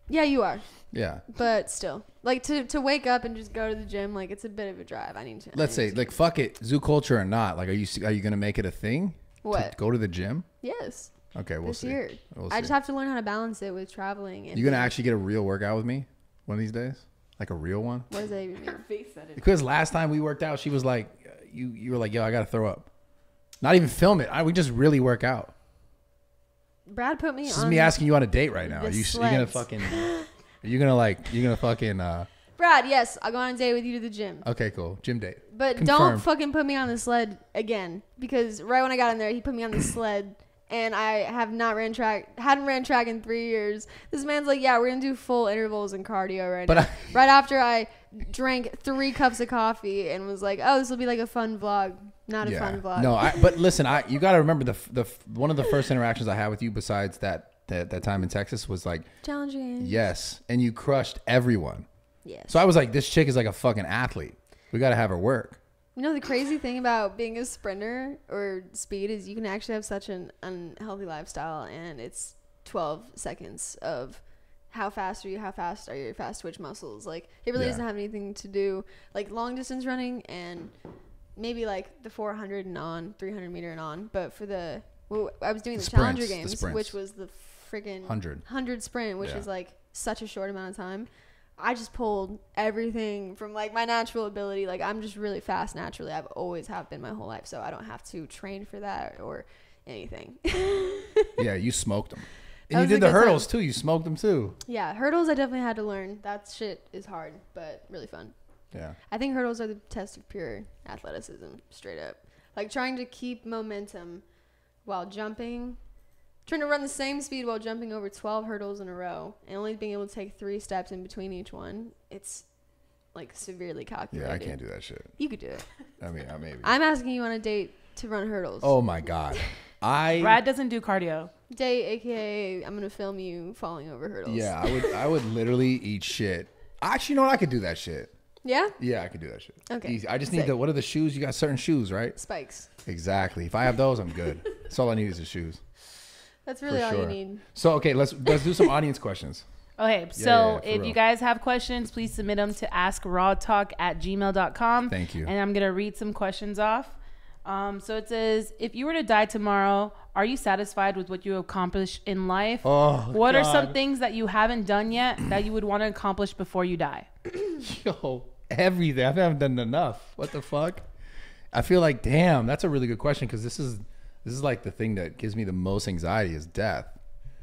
Yeah, you are. Yeah. But still, like to wake up and just go to the gym, like it's a bit of a drive. Let's say, like, fuck it, zoo culture or not. Like, are you gonna make it a thing? What? To go to the gym? Yes. Okay, we'll This see. year. We'll I see. just have to learn how to balance it with traveling. And You gonna actually get a real workout with me one of these days? Like a real one? What does that even mean? Face said it. Because last time we worked out, she was like, you were like, yo, I gotta throw up. Not even film it. We just really work out. Brad put me This on. is me asking you on a date right now. the Are you gonna sleds. fucking? You're gonna fucking? Brad, yes, I'll go on a date with you to the gym. Okay, cool. Gym date. But Confirmed. don't fucking put me on the sled again, because right when I got in there, he put me on the sled, and I hadn't ran track in 3 years. This man's like, yeah, we're gonna do full intervals and cardio right now. Right after I drank 3 cups of coffee and was like, oh, this will be like a fun vlog. Not a fun vlog. No, but listen, you got to remember the one of the first interactions I had with you besides that time in Texas was like challenging. yes, and you crushed everyone. Yes. So I was like, this chick is like a fucking athlete. We got to have her work. You know, the crazy thing about being a sprinter or speed is you can actually have such an unhealthy lifestyle, and it's 12 seconds of how fast are your fast twitch muscles. Like, it really doesn't have anything to do, like, long distance running and maybe like the 400 and on, 300 meter and on. But for I was doing the Challenger Games, which was the friggin' 100 sprint, which is like such a short amount of time. I just pulled everything from like my natural ability. Like, I'm just really fast naturally. I've always have been my whole life, so I don't have to train for that or anything. Yeah, you smoked them. That And you was a did the good hurdles time. too. You smoked them too. Yeah, hurdles I definitely had to learn. That shit is hard, but really fun. Yeah. I think hurdles are the test of pure athleticism, straight up. Like, trying to keep momentum while jumping, trying to run the same speed while jumping over 12 hurdles in a row, and only being able to take 3 steps in between each one. It's like severely calculated. Yeah, I can't do that shit. You could do it. I mean, maybe. I'm asking you on a date to run hurdles. Oh my god. Brad doesn't do cardio. Date, aka I'm gonna film you falling over hurdles. Yeah, I would literally eat shit. Actually, you know what? I could do that shit. Yeah? Yeah, I could do that shit. Okay. Easy. I just need what are the shoes? You got certain shoes, right? Spikes. Exactly. If I have those, I'm good. That's all I need is the shoes. That's really all you need. So, okay, let's do some audience questions. Okay, so if you guys have questions, please submit them to askrawtalk@gmail.com. Thank you. And I'm going to read some questions off. So it says, if you were to die tomorrow, are you satisfied with what you accomplished in life? Oh, what are some things that you haven't done yet that you would want to accomplish before you die? Yo, everything. I haven't done enough. What the fuck? I feel like, damn, that's a really good question, because this is like the thing that gives me the most anxiety is death.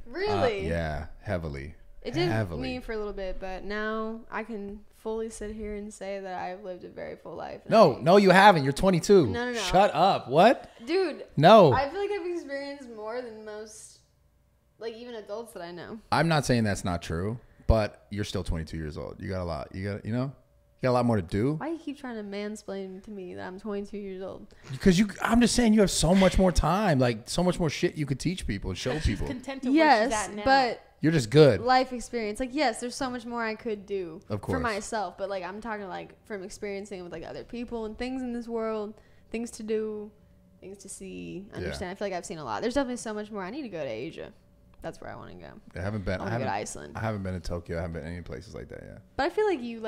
Really? Yeah, heavily. It did me for a little bit, but now I can fully sit here and say that I've lived a very full life. No, you haven't. You're 22. No. Shut up. What? Dude. No. I feel like I've experienced more than most, like, even adults that I know. I'm not saying that's not true, but you're still 22 years old. You got a lot. You got a lot more to do. Why do you keep trying to mansplain to me that I'm 22 years old? Because I'm just saying you have so much more time, like so much more shit you could teach people and show people. Content to where she's at now. But You're just good. life experience. Like, yes, there's so much more I could do Of course. for myself, but like I'm talking like from experiencing with like other people and things in this world, things to do, things to see, understand. I feel like I've seen a lot. There's definitely so much more. I need to go to Asia. That's where I want to go. I haven't been. I want to go to Iceland. I haven't been to Tokyo. I haven't been any places like that yet. But I feel like you've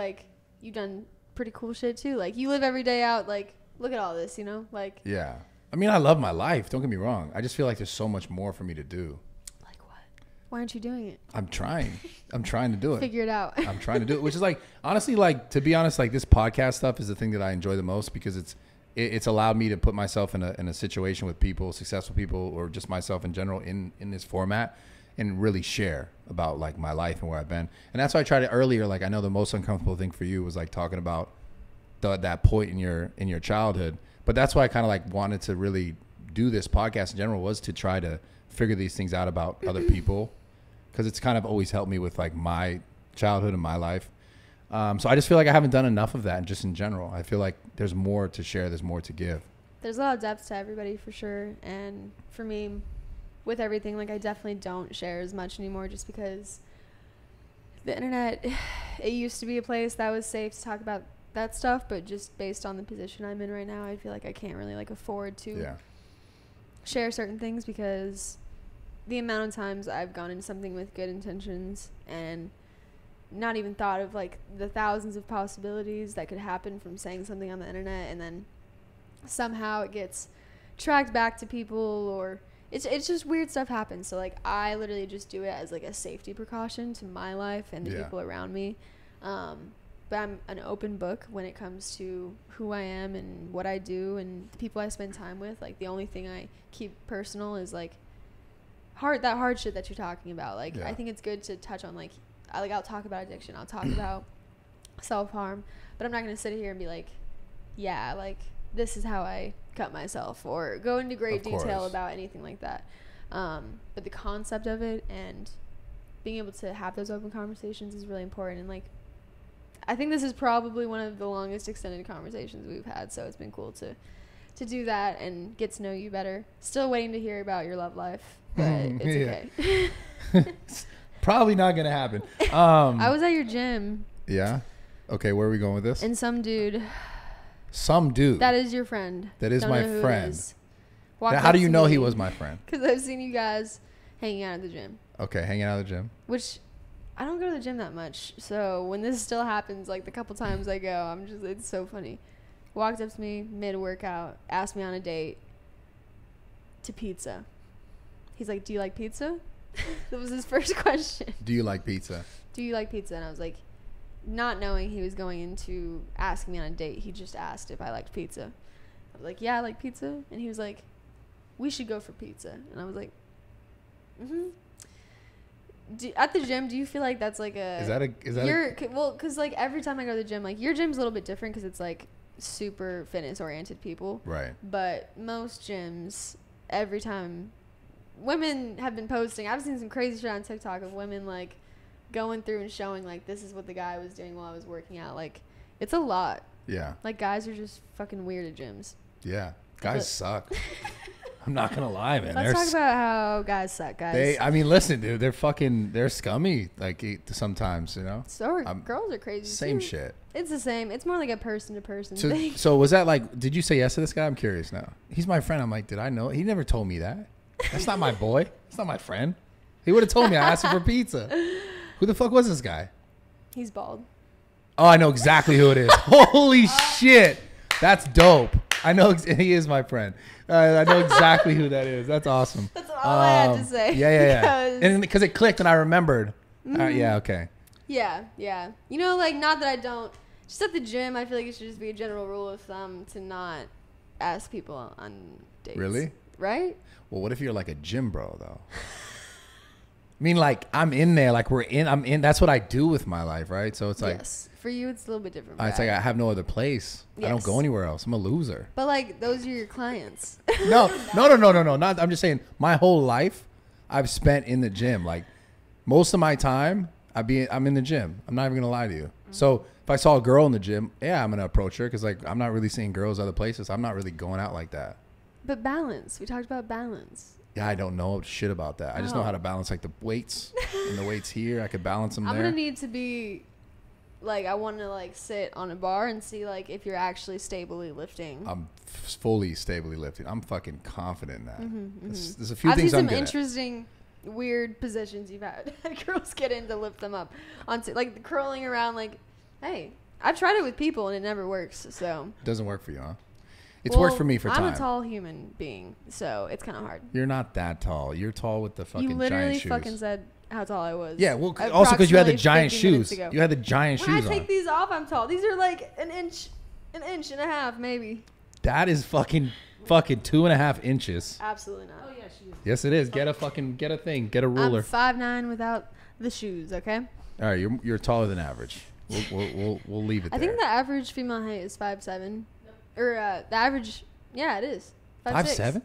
done pretty cool shit too. Like, you live every day out. Like, look at all this, you know? Like, Yeah. I mean, I love my life. Don't get me wrong. I just feel like there's so much more for me to do. like what? Why aren't you doing it? I'm trying. I'm trying to do it. Figure it out. I'm trying to do it, which is like, honestly, like, to be honest, like this podcast stuff is the thing that I enjoy the most, because it's allowed me to put myself in a situation with people, successful people, or just myself in general in this format, and really share about like my life and where I've been. And that's why I tried it earlier. Like, I know the most uncomfortable thing for you was like talking about that point in your childhood. But that's why I kind of like wanted to really do this podcast in general, was to try to figure these things out about other people, because it's kind of always helped me with like my childhood and my life. So I just feel like I haven't done enough of that, and just in general, I feel like there's more to share, there's more to give. There's a lot of depth to everybody for sure. And for me, with everything, like, I definitely don't share as much anymore, just because the internet, it used to be a place that was safe to talk about that stuff, but just based on the position I'm in right now, I feel like I can't really like afford to share certain things because the amount of times I've gone into something with good intentions and not even thought of like the thousands of possibilities that could happen from saying something on the internet, and then somehow it gets tracked back to people, or it's just weird stuff happens. So like I literally just do it as like a safety precaution to my life and the people around me. But I'm an open book when it comes to who I am and what I do and the people I spend time with. Like the only thing I keep personal is like that hard shit that you're talking about. Like I think it's good to touch on like I'll talk about addiction, I'll talk about self-harm, but I'm not going to sit here and be like, yeah, like this is how I cut myself, or go into great detail about anything like that. But the concept of it and being able to have those open conversations is really important. And like I think this is probably one of the longest extended conversations we've had, so it's been cool to do that and get to know you better. Still waiting to hear about your love life, but it's okay. It's probably not gonna happen. I was at your gym. Yeah. Okay, where are we going with this? And some dude. That is your friend. That is my friend. How do you know he was my friend? Because I've seen you guys hanging out at the gym. Okay, hanging out at the gym. Which I don't go to the gym that much, so when this still happens, like the couple times I go, it's so funny. Walked up to me mid-workout, asked me on a date to pizza. He's like, do you like pizza? That was his first question. Do you like pizza? Do you like pizza? And I was like, not knowing he was going into asking me on a date, he just asked if I liked pizza. I was like, yeah, I like pizza. And he was like, we should go for pizza. And I was like, at the gym, do you feel like that's like well, because like every time I go to the gym, like your gym's a little bit different because it's like super fitness oriented people, right? But most gyms, every time women have been posting, I've seen some crazy shit on TikTok of women like going through and showing like this is what the guy was doing while I was working out. Like it's a lot. Yeah, like guys are just fucking weird at gyms. Yeah, guys suck. I'm not gonna lie, man. Let's talk about how guys suck, guys. I mean, listen, dude, they're scummy. Like sometimes, you know. So are girls are crazy. Same too. shit. It's the same. It's more like a person to person thing. So was that like? Did you say yes to this guy? I'm curious now. He's my friend. I'm like, did I know? He never told me that. That's not my boy. That's not my friend. He would have told me. I asked him for pizza. Who the fuck was this guy? He's bald. Oh, I know exactly who it is. Holy shit, that's dope. I know he is my friend. I know exactly who that is. That's awesome. That's all I had to say. Yeah. And because it clicked and I remembered. Yeah, okay. Yeah. You know, like, not that I don't. Just at the gym, I feel like it should just be a general rule of thumb to not ask people on dates. Really? Right? Well, what if you're like a gym bro, though? I mean, like, I'm in there. Like, I'm in. That's what I do with my life, right? So it's like. Yes. For you, it's a little bit different. It's like I have no other place. Yes. I don't go anywhere else. I'm a loser. But like those are your clients. No. Not. I'm just saying. My whole life, I've spent in the gym. Like most of my time, I'm in the gym. I'm not even gonna lie to you. Mm-hmm. So if I saw a girl in the gym, yeah, I'm gonna approach her because like I'm not really seeing girls other places. I'm not really going out like that. But balance. We talked about balance. Yeah, I don't know shit about that. I just know how to balance like the weights and the weights here. I could balance them. I'm gonna need to be. Like, I want to, like, sit on a bar and see, like, if you're actually stably lifting. I'm fully stably lifting. I'm fucking confident in that. Mm-hmm. There's a few things I'm good at. I've seen some interesting, weird positions you've had girls get in to lift them up. Like, curling around, like, hey, I've tried it with people and it never works, so. It doesn't work for you, huh? It's worked for me for time. I'm a tall human being, so it's kind of hard. You're not that tall. You're tall with the fucking giant shoes. You literally fucking said how tall I was. Yeah, well, also because you had the giant shoes. You had the giant shoes on. When I take these off, I'm tall. These are like an inch and a half, maybe. That is fucking 2.5 inches. Absolutely not. Oh yeah, she is. Yes, it is. Get a thing. Get a ruler. I'm 5'9" without the shoes. Okay. All right, you're taller than average. We'll leave it there. I think the average female height is 5'7", or the average. Yeah, it is 5'7".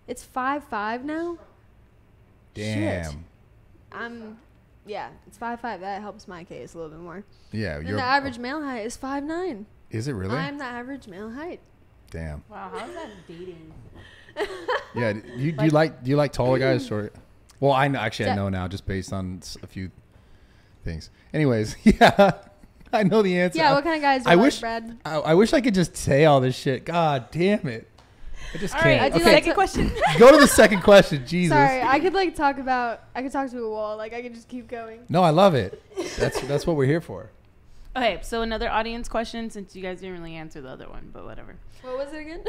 It's 5'5" now. Damn. Shit. Yeah, it's 5'5". That helps my case a little bit more. Yeah, and the average male height is 5'9". Is it really? I'm the average male height. Damn. Wow, how's that dating? Yeah, do you like taller guys? Or, well, I know actually I know now just based on a few things. Anyways, yeah, I know the answer. Yeah, what kind of guys do you like, Brad? I wish I could just say all this shit. God damn it. I just All can't. right, I do Okay, like second question. go to the second question. Jesus. Sorry, I could talk to a wall. Like I could just keep going. No, I love it. That's what we're here for. Okay, so another audience question, since you guys didn't really answer the other one, but whatever. What was it again?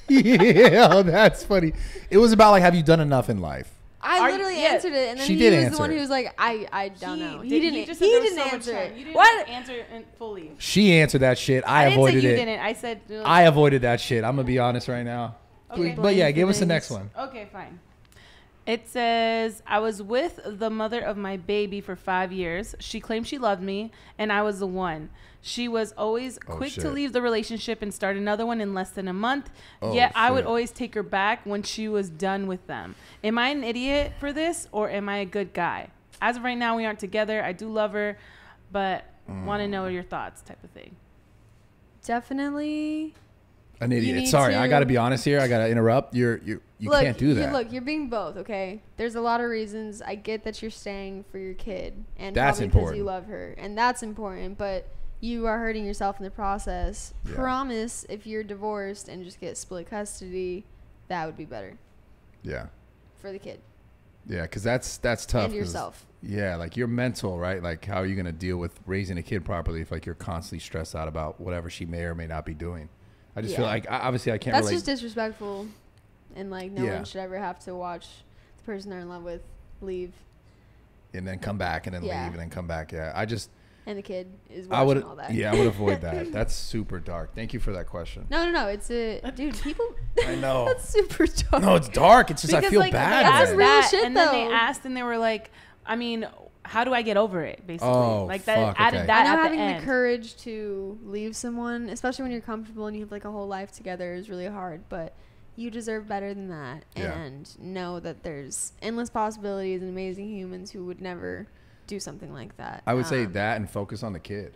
Yeah, that's funny. It was about like, have you done enough in life? I literally answered it, and then She he did was answer the one it. who was like, I don't know. He He didn't. just He said there was didn't so much answer time. it. You didn't What? answer it fully. She answered that shit. I didn't avoided say you it. didn't. I said. I avoided that shit. I'm gonna be honest right now. Okay. But yeah, Blame give for us the things. next one. Okay, fine. It says, I was with the mother of my baby for 5 years. She claimed she loved me, and I was the one. She was always quick to shit. leave the relationship and start another one in less than a month. Oh, Yet I would shit. always take her back when she was done with them. Am I an idiot for this, or am I a good guy? As of right now, we aren't together. I do love her, but want to know your thoughts, type of thing. Definitely. An You idiot. need Sorry, I to- gotta be honest here. I gotta interrupt. You Look, can't do that. Look, you're being both, okay? There's a lot of reasons. I get that you're staying for your kid, and That's probably because important. you love her, and that's important. But you are hurting yourself in the process. Yeah. Promise, if you're divorced and just get split custody, that would be better Yeah, for the kid yeah, because that's tough. and 'cause- yourself. Yeah, like your mental, right? Like how are you gonna deal with raising a kid properly if like you're constantly stressed out about whatever she may or may not be doing? I just feel Yeah. like obviously I can't That's relate. just disrespectful, and like no Yeah. one should ever have to watch the person they're in love with leave, and then come back and then Yeah. leave and then come back. Yeah, I just and the kid is I watching would all that. yeah I would avoid that. That's super dark. Thank you for that question. No. It's a dude. People. I know. That's super dark. No, it's dark. It's just I feel like, bad. they for asked it. real that, shit, and then they though. asked, and they were like, I mean, how do I get over it, basically? Oh, like that fuck, added okay. that I know at having the the end. courage to leave someone, especially when you're comfortable and you have like a whole life together, is really hard. But you deserve better than that, Yeah. and know that there's endless possibilities and amazing humans who would never do something like that. I would say that and focus on the kid.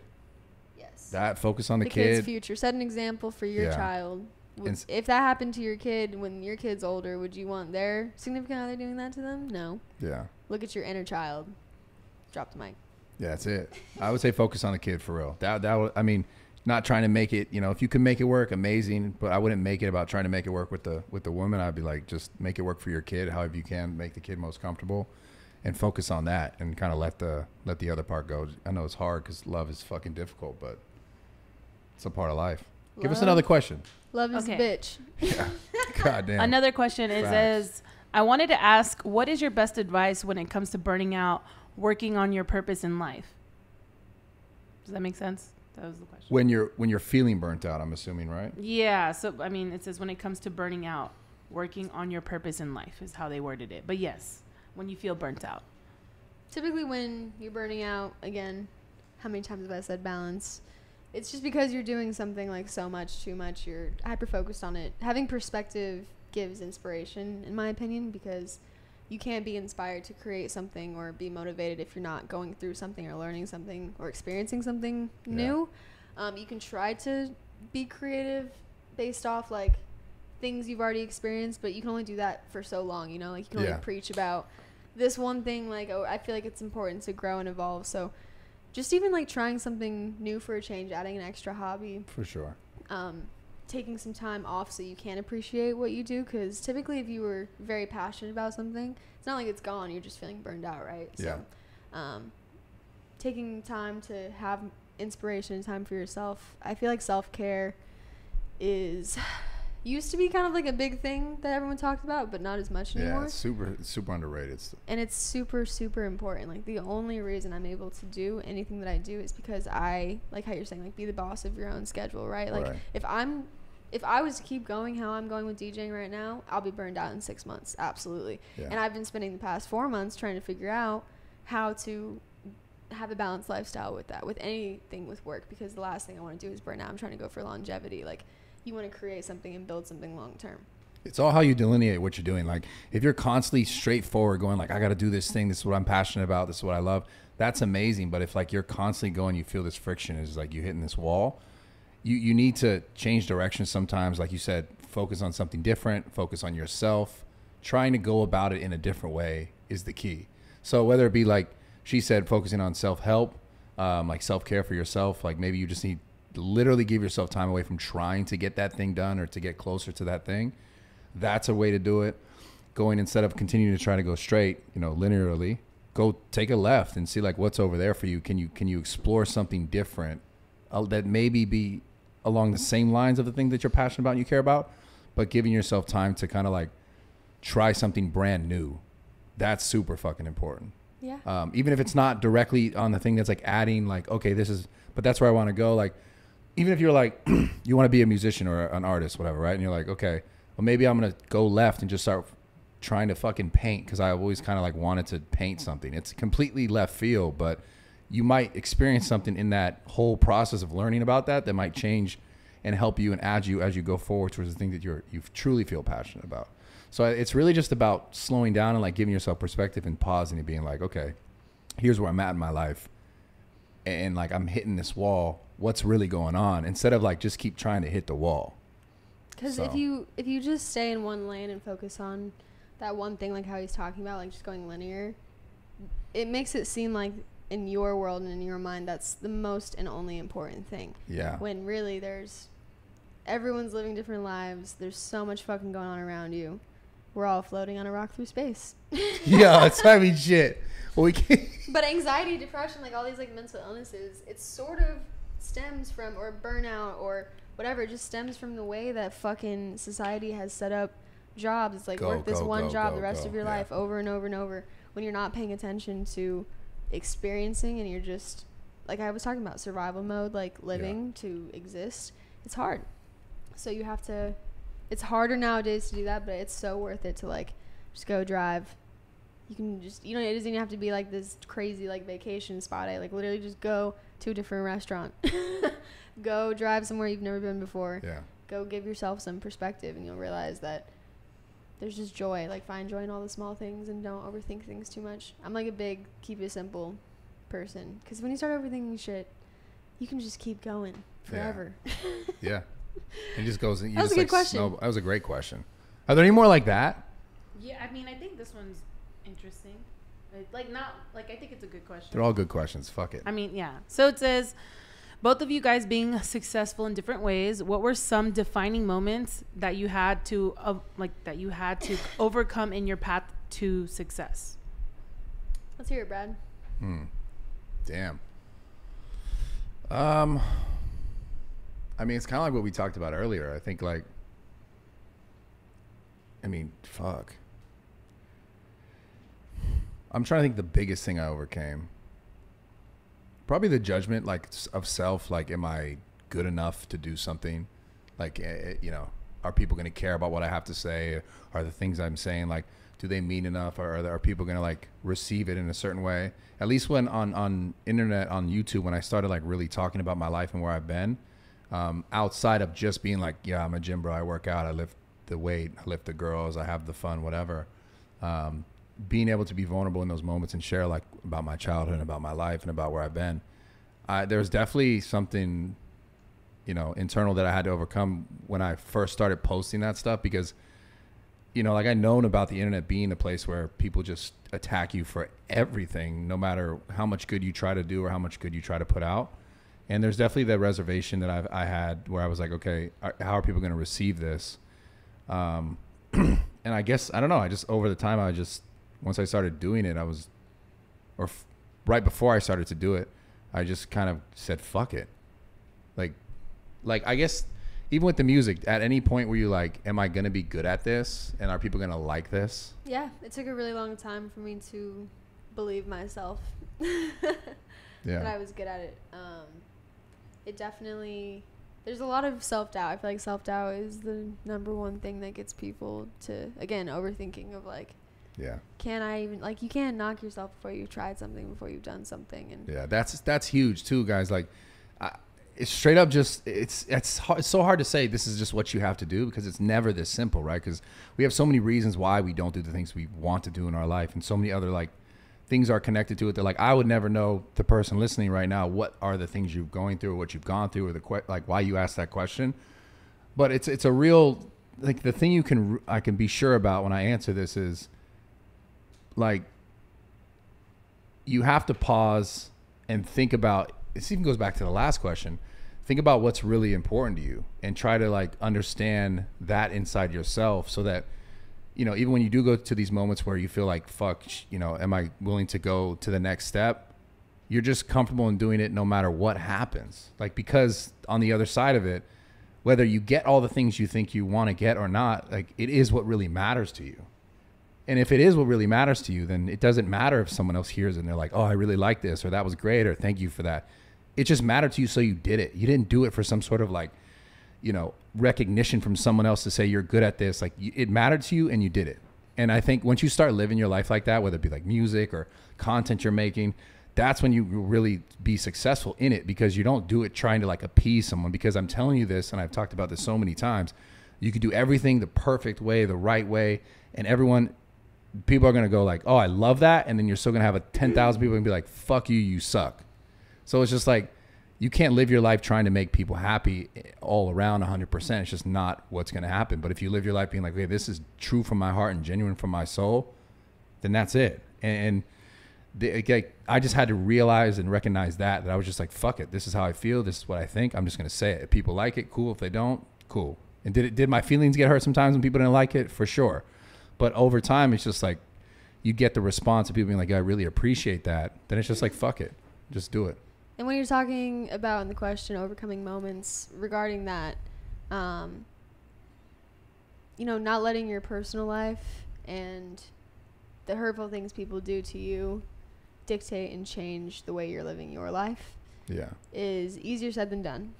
Yes. That focus on the kid's kid. future. Set an example for your Yeah. child. And If that happened to your kid when your kid's older, would you want their significant other doing that to them? No. Yeah. Look at your inner child. Drop the mic. Yeah, that's it. I would say focus on the kid for real. That would, I mean, not trying to make it, you know, if you can make it work, amazing, but I wouldn't make it about trying to make it work with the woman. I'd be like, just make it work for your kid, however you can, make the kid most comfortable and focus on that and kind of let the other part go. I know it's hard cuz love is fucking difficult, but it's a part of life. Give us Love? another question. Love is Okay. a bitch. Yeah. God damn. Another question is, Facts. I wanted to ask, what is your best advice when it comes to burning out, working on your purpose in life? Does that make sense? That was the question. When you're feeling burnt out, I'm assuming, right? Yeah. So, I mean, it says when it comes to burning out, working on your purpose in life is how they worded it. But yes, when you feel burnt out. Typically when you're burning out, again, how many times have I said balance? It's just because you're doing something like so much, too much. You're hyper focused on it. Having perspective gives inspiration, in my opinion, because you can't be inspired to create something or be motivated if you're not going through something or learning something or experiencing something new. You can try to be creative based off like things you've already experienced, but you can only do that for so long, you know? Like you can Yeah. only preach about this one thing, like, oh, I feel like it's important to grow and evolve. So just even like trying something new for a change, adding an extra hobby, For sure. taking some time off so you can appreciate what you do, because typically if you were very passionate about something, it's not like it's gone, you're just feeling burned out, right? Yeah. So taking time to have inspiration and time for yourself, I feel like self-care is used to be kind of like a big thing that everyone talked about, but not as much anymore. Yeah, it's super underrated. And it's super, super important. Like, the only reason I'm able to do anything that I do is because I, like how you're saying, like, be the boss of your own schedule, right? Like, Right. if I was to keep going how I'm going with DJing right now, I'll be burned out in 6 months. Absolutely. Yeah. And I've been spending the past 4 months trying to figure out how to have a balanced lifestyle with that, with anything with work, because the last thing I want to do is burn out. I'm trying to go for longevity. Like, you want to create something and build something long term. It's all how you delineate what you're doing. Like if you're constantly straightforward going like, I got to do this thing. This is what I'm passionate about. This is what I love. That's amazing. But if like you're constantly going, you feel this friction is like you hitting this wall. You need to change direction sometimes. Like you said, focus on something different, focus on yourself. Trying to go about it in a different way is the key. So whether it be like she said, focusing on self-help, like self-care for yourself, like maybe you just need literally give yourself time away from trying to get that thing done or to get closer to that thing, that's a way to do it. Going, instead of continuing to try to go straight, you know, linearly, go take a left and see like what's over there for you. Can you explore something different that maybe be along the same lines of the thing that you're passionate about and you care about, but giving yourself time to kind of like try something brand new. That's super fucking important. Yeah. Even if it's not directly on the thing that's like adding like, okay, this is, but that's where I want to go. Like, even if you're like, you want to be a musician or an artist, whatever, right? And you're like, okay, well, maybe I'm going to go left and just start trying to fucking paint, because I always kind of like wanted to paint something. It's completely left field, but you might experience something in that whole process of learning about that might change and help you and add you as you go forward towards the thing that you truly feel passionate about. So it's really just about slowing down and like giving yourself perspective and pausing and being like, okay, here's where I'm at in my life, and like I'm hitting this wall. What's really going on? Instead of like just keep trying to hit the wall. Because if you just stay in one lane and focus on that one thing, like how he's talking about, like just going linear, it makes it seem like in your world and in your mind that's the most and only important thing. Yeah. When really everyone's living different lives. There's so much fucking going on around you. We're all floating on a rock through space. Yeah, it's heavy shit. Well, we can't. But anxiety, depression, like all these like mental illnesses, it sort of stems from, or burnout or whatever, it just stems from the way that fucking society has set up jobs. It's like work this one job the rest of your life over and over and over, when you're not paying attention to experiencing, and you're just, like I was talking about, survival mode, like living to exist. It's hard. So you have to, it's harder nowadays to do that, but it's so worth it to like just go drive. You can just, you know, it doesn't even have to be like this crazy like vacation spot. Like literally just go to a different restaurant. Go drive somewhere you've never been before. Yeah. Go give yourself some perspective, and you'll realize that there's just joy. Like find joy in all the small things and don't overthink things too much. I'm like a big keep it simple person, because when you start overthinking shit, you can just keep going forever. Yeah. It just goes. That was a good question. That was a great question. Are there any more like that? Yeah, I mean, I think this one's interesting. Like not like, I think it's a good question. They're all good questions. Fuck it. I mean, yeah. So it says, both of you guys being successful in different ways, what were some defining moments that you had to overcome in your path to success? Let's hear it, Brad. Damn. I mean, it's kind of like what we talked about earlier. I think like, I mean, fuck. I'm trying to think the biggest thing I overcame. Probably the judgment, like, of self. Like, am I good enough to do something? Like, you know, are people going to care about what I have to say? Are the things I'm saying, like, do they mean enough? Or are people going to, like, receive it in a certain way? At least when on internet, on YouTube, when I started, like, really talking about my life and where I've been, outside of just being like, yeah, I'm a gym bro, I work out, I lift the weight, I lift the girls, I have the fun, whatever. Being able to be vulnerable in those moments and share like about my childhood and about my life and about where I've been, there's definitely something, you know, internal that I had to overcome when I first started posting that stuff, because, you know, like I known about the internet being a place where people just attack you for everything, no matter how much good you try to do or how much good you try to put out. And there's definitely that reservation that I had where I was like, okay, how are people going to receive this? And I guess, I don't know, I just, over the time, once I started doing it, right before I started to do it, I just kind of said, fuck it. Like I guess even with the music, at any point where you like, am I going to be good at this? And are people going to like this? Yeah. It took a really long time for me to believe myself Yeah. that I was good at it. It definitely, there's a lot of self-doubt. I feel like self-doubt is the number one thing that gets people to, again, overthinking of like, yeah, can I even, like, you can't knock yourself before you've tried something, before you've done something. And yeah, that's huge too, guys. Like, it's straight up just, it's so hard to say this is just what you have to do, because it's never this simple, right? Because we have so many reasons why we don't do the things we want to do in our life, and so many other like things are connected to it that like I would never know, the person listening right now, what are the things you're going through or what you've gone through, or like why you asked that question. But it's a real, like, the thing I can be sure about when I answer this is, like, you have to pause and think about, this even goes back to the last question, think about what's really important to you and try to like understand that inside yourself, so that, you know, even when you do go to these moments where you feel like, fuck, you know, am I willing to go to the next step? You're just comfortable in doing it no matter what happens. Like, because on the other side of it, whether you get all the things you think you want to get or not, like, it is what really matters to you. And if it is what really matters to you, then it doesn't matter if someone else hears it and they're like, oh, I really like this, or that was great, or thank you for that. It just mattered to you, so you did it. You didn't do it for some sort of like, you know, recognition from someone else to say you're good at this. Like, it mattered to you and you did it. And I think once you start living your life like that, whether it be like music or content you're making, that's when you really be successful in it, because you don't do it trying to like appease someone. Because I'm telling you this, and I've talked about this so many times, you could do everything the perfect way, the right way, and people are going to go like, oh, I love that. And then you're still going to have 10,000 people and be like, fuck you, you suck. So it's just like, you can't live your life trying to make people happy all around 100%. It's just not what's going to happen. But if you live your life being like, okay, this is true from my heart and genuine from my soul, then that's it. And I just had to realize and recognize that I was just like, fuck it. This is how I feel. This is what I think. I'm just going to say it. If people like it, cool. If they don't, cool. And did my feelings get hurt sometimes when people didn't like it? For sure. But over time, it's just like, you get the response of people being like, I really appreciate that. Then it's just like, fuck it. Just do it. And when you're talking about in the question, overcoming moments regarding that, you know, not letting your personal life and the hurtful things people do to you dictate and change the way you're living your life, is easier said than done.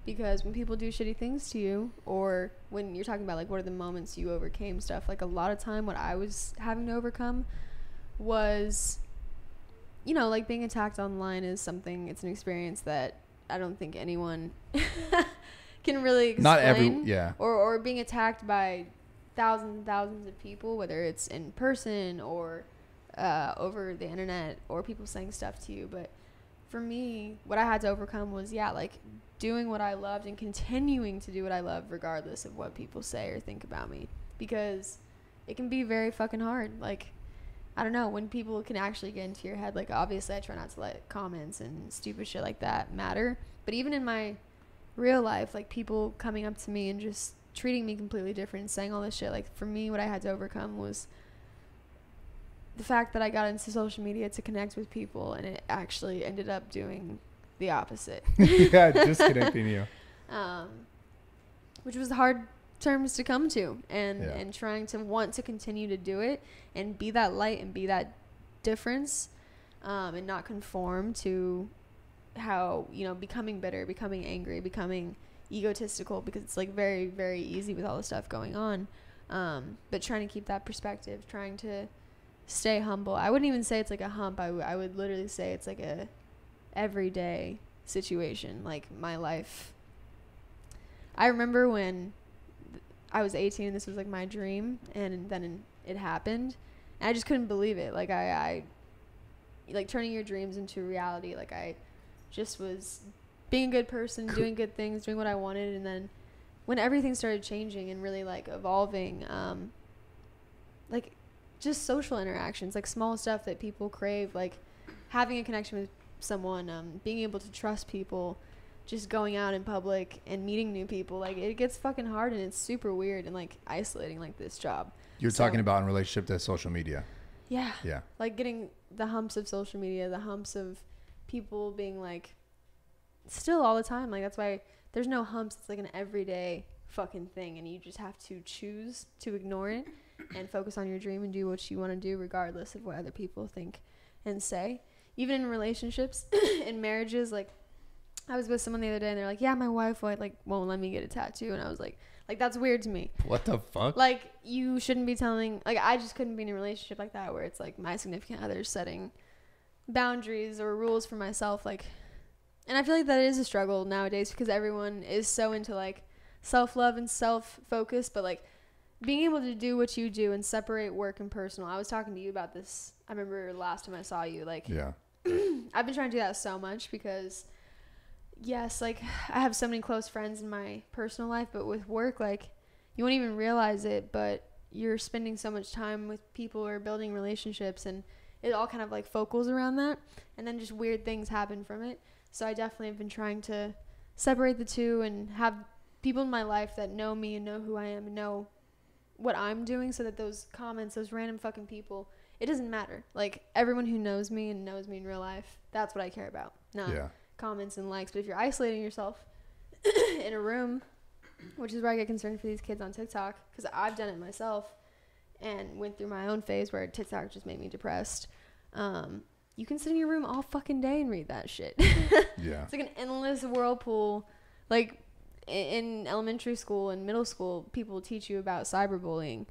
Because when people do shitty things to you, or when you're talking about like what are the moments you overcame stuff, like a lot of time what I was having to overcome was, you know, like being attacked online is something, it's an experience that I don't think anyone can really explain. Not every, Or being attacked by thousands and thousands of people, whether it's in person or over the internet, or people saying stuff to you. But for me, what I had to overcome was, like doing what I loved and continuing to do what I love regardless of what people say or think about me, because it can be very fucking hard. Like, I don't know, when people can actually get into your head, like obviously I try not to let comments and stupid shit like that matter, but even in my real life, like people coming up to me and just treating me completely different and saying all this shit, like for me what I had to overcome was the fact that I got into social media to connect with people, and it actually ended up doing the opposite. Disconnecting you. Which was hard terms to come to, and trying to want to continue to do it and be that light and be that difference, and not conform to how, you know, becoming bitter, becoming angry, becoming egotistical, because it's like very, very easy with all the stuff going on. But trying to keep that perspective, trying to stay humble. I wouldn't even say it's like a hump. I would literally say it's like a everyday situation. Like my life, I remember when I was 18 and this was like my dream, and then it happened, and I just couldn't believe it. Like I like turning your dreams into reality. Like I just was being a good person, doing good things, doing what I wanted, and then when everything started changing and really like evolving, like just social interactions, like small stuff that people crave, like having a connection with someone, being able to trust people, just going out in public and meeting new people, like it gets fucking hard, and it's super weird and like isolating, like this job. You're talking about in relationship to social media. Yeah. Like getting the humps of social media, the humps of people being like, still all the time, like that's why there's no humps. It's like an everyday fucking thing, and you just have to choose to ignore it and focus on your dream and do what you want to do regardless of what other people think and say. Even in relationships, in marriages, like I was with someone the other day and they're like, yeah, my wife won't let me get a tattoo, and I was like that's weird to me. What the fuck? Like you shouldn't be telling, like I just couldn't be in a relationship like that where it's like my significant other setting boundaries or rules for myself, like. And I feel like that is a struggle nowadays because everyone is so into like self-love and self-focus, but like being able to do what you do and separate work and personal. I was talking to you about this, I remember last time I saw you, like I've been trying to do that so much because yes, like I have so many close friends in my personal life, but with work, like you won't even realize it, but you're spending so much time with people or building relationships, and it all kind of like focals around that, and then just weird things happen from it. So I definitely have been trying to separate the two and have people in my life that know me and know who I am and know what I'm doing, so that those comments, those random fucking people, it doesn't matter. Like, everyone who knows me and knows me in real life, that's what I care about, not comments and likes. But if you're isolating yourself in a room, which is where I get concerned for these kids on TikTok, because I've done it myself and went through my own phase where TikTok just made me depressed. You can sit in your room all fucking day and read that shit. Yeah. It's like an endless whirlpool. Like, in elementary school and middle school, people teach you about cyberbullying,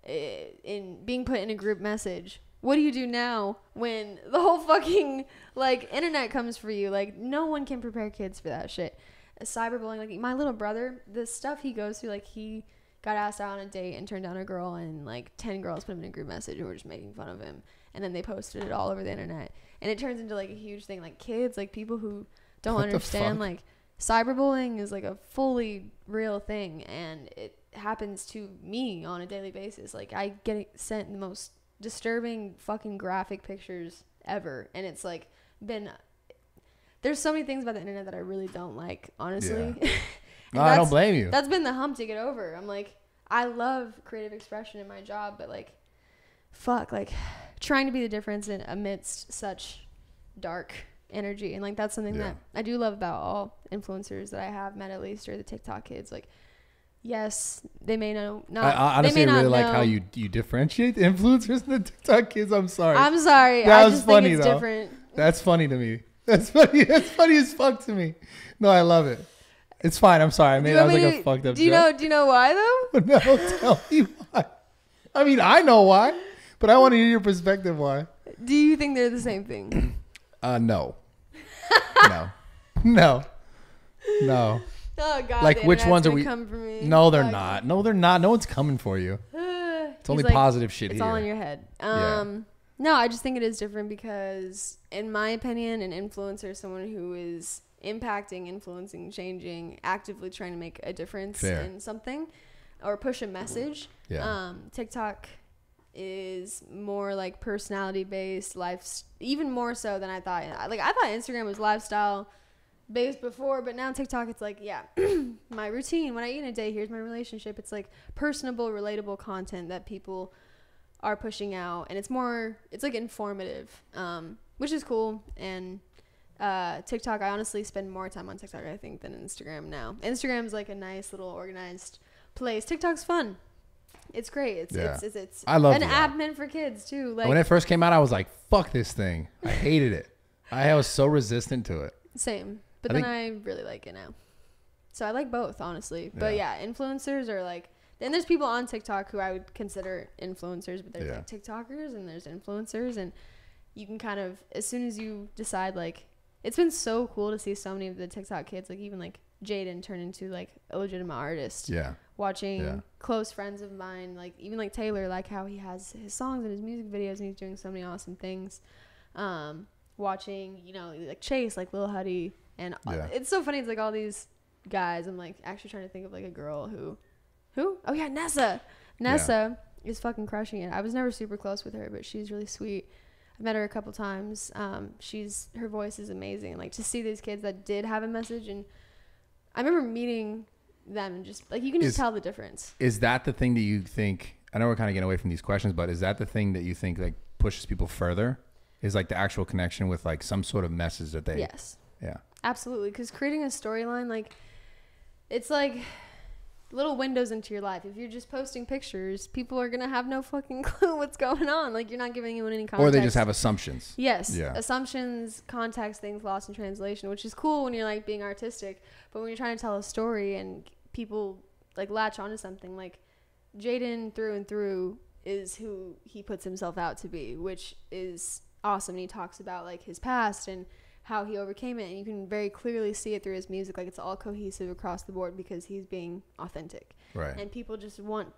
in being put in a group message. What do you do now when the whole fucking, like, internet comes for you? Like, no one can prepare kids for that shit. Cyberbullying, like, my little brother, the stuff he goes through, like, he got asked out on a date and turned down a girl, and like 10 girls put him in a group message and were just making fun of him, and then they posted it all over the internet, and it turns into like a huge thing. Like, kids, like, people who don't understand, like, cyberbullying is like a fully real thing, and it happens to me on a daily basis. Like, I get sent the most disturbing fucking graphic pictures ever, and it's like there's so many things about the internet that I really don't like, honestly. Yeah. No, I don't blame you. That's been the hump to get over. I'm like, I love creative expression in my job, but like, fuck, like, trying to be the difference amidst such dark energy. And like, that's something that I do love about all influencers that I have met, at least, or the TikTok kids. Like, yes, they may not. I honestly really like how you differentiate the influencers and the TikTok kids. I'm sorry. I'm sorry. That I was just funny, think it's though. different. That's funny to me. That's funny. That's funny as fuck to me. No, I love it. It's fine. I'm sorry. I made that was like a fucked up joke. Do you know why though? No, tell me why. I mean, I know why, but I want to hear your perspective why. Do you think they're the same thing? No. No. Oh God. Like, which ones are we? Come for me. No, they're not. No, they're not. No one's coming for you. It's only positive shit it's here. It's all in your head. No, I just think it is different because, in my opinion, an influencer is someone who is impacting, influencing, changing, actively trying to make a difference in something or push a message. TikTok is more like personality based, even more so than I thought. Like, I thought Instagram was lifestyle based before, but now TikTok, it's like, my routine, when I eat in a day, here's my relationship. It's like personable, relatable content that people are pushing out, and it's like informative, which is cool. And TikTok, I honestly spend more time on TikTok, I think, than Instagram now. Instagram's like a nice little organized place. TikTok's fun. It's great. It's I love an app meant for kids too. Like, when it first came out, I was like, fuck this thing. I hated it. I was so resistant to it. Same. But then I really like it now. So I like both, honestly. But influencers are like, then there's people on TikTok who I would consider influencers, but there's like TikTokers and there's influencers, and you can kind of, as soon as you decide, like, it's been so cool to see so many of the TikTok kids, like even like Jaden turn into like a legitimate artist. Watching close friends of mine, like even like Taylor, like how he has his songs and his music videos and he's doing so many awesome things. Watching, like Chase, like Lil Huddy, and it's so funny. It's like all these guys. I'm like actually trying to think of like a girl who? Oh yeah, Nessa. Nessa is fucking crushing it. I was never super close with her, but she's really sweet. I've met her a couple times. Her voice is amazing. Like, to see these kids that did have a message, and I remember meeting them and just like, you can just tell the difference. Is that the thing that you think? I know we're kind of getting away from these questions, but is that the thing that you think like pushes people further? Is like the actual connection with like some sort of message that they? Yes. Yeah. Absolutely, because creating a storyline, like, it's like little windows into your life. If you're just posting pictures, people are gonna have no fucking clue what's going on. Like, you're not giving anyone any context. Or they just have assumptions. Yes. Yeah. Assumptions, context, things lost in translation, which is cool when you're like being artistic, but when you're trying to tell a story and people like latch onto something, like Jaden through and through is who he puts himself out to be, which is awesome. And he talks about like his past and how he overcame it, and you can very clearly see it through his music. Like, it's all cohesive across the board because he's being authentic. Right. And people just want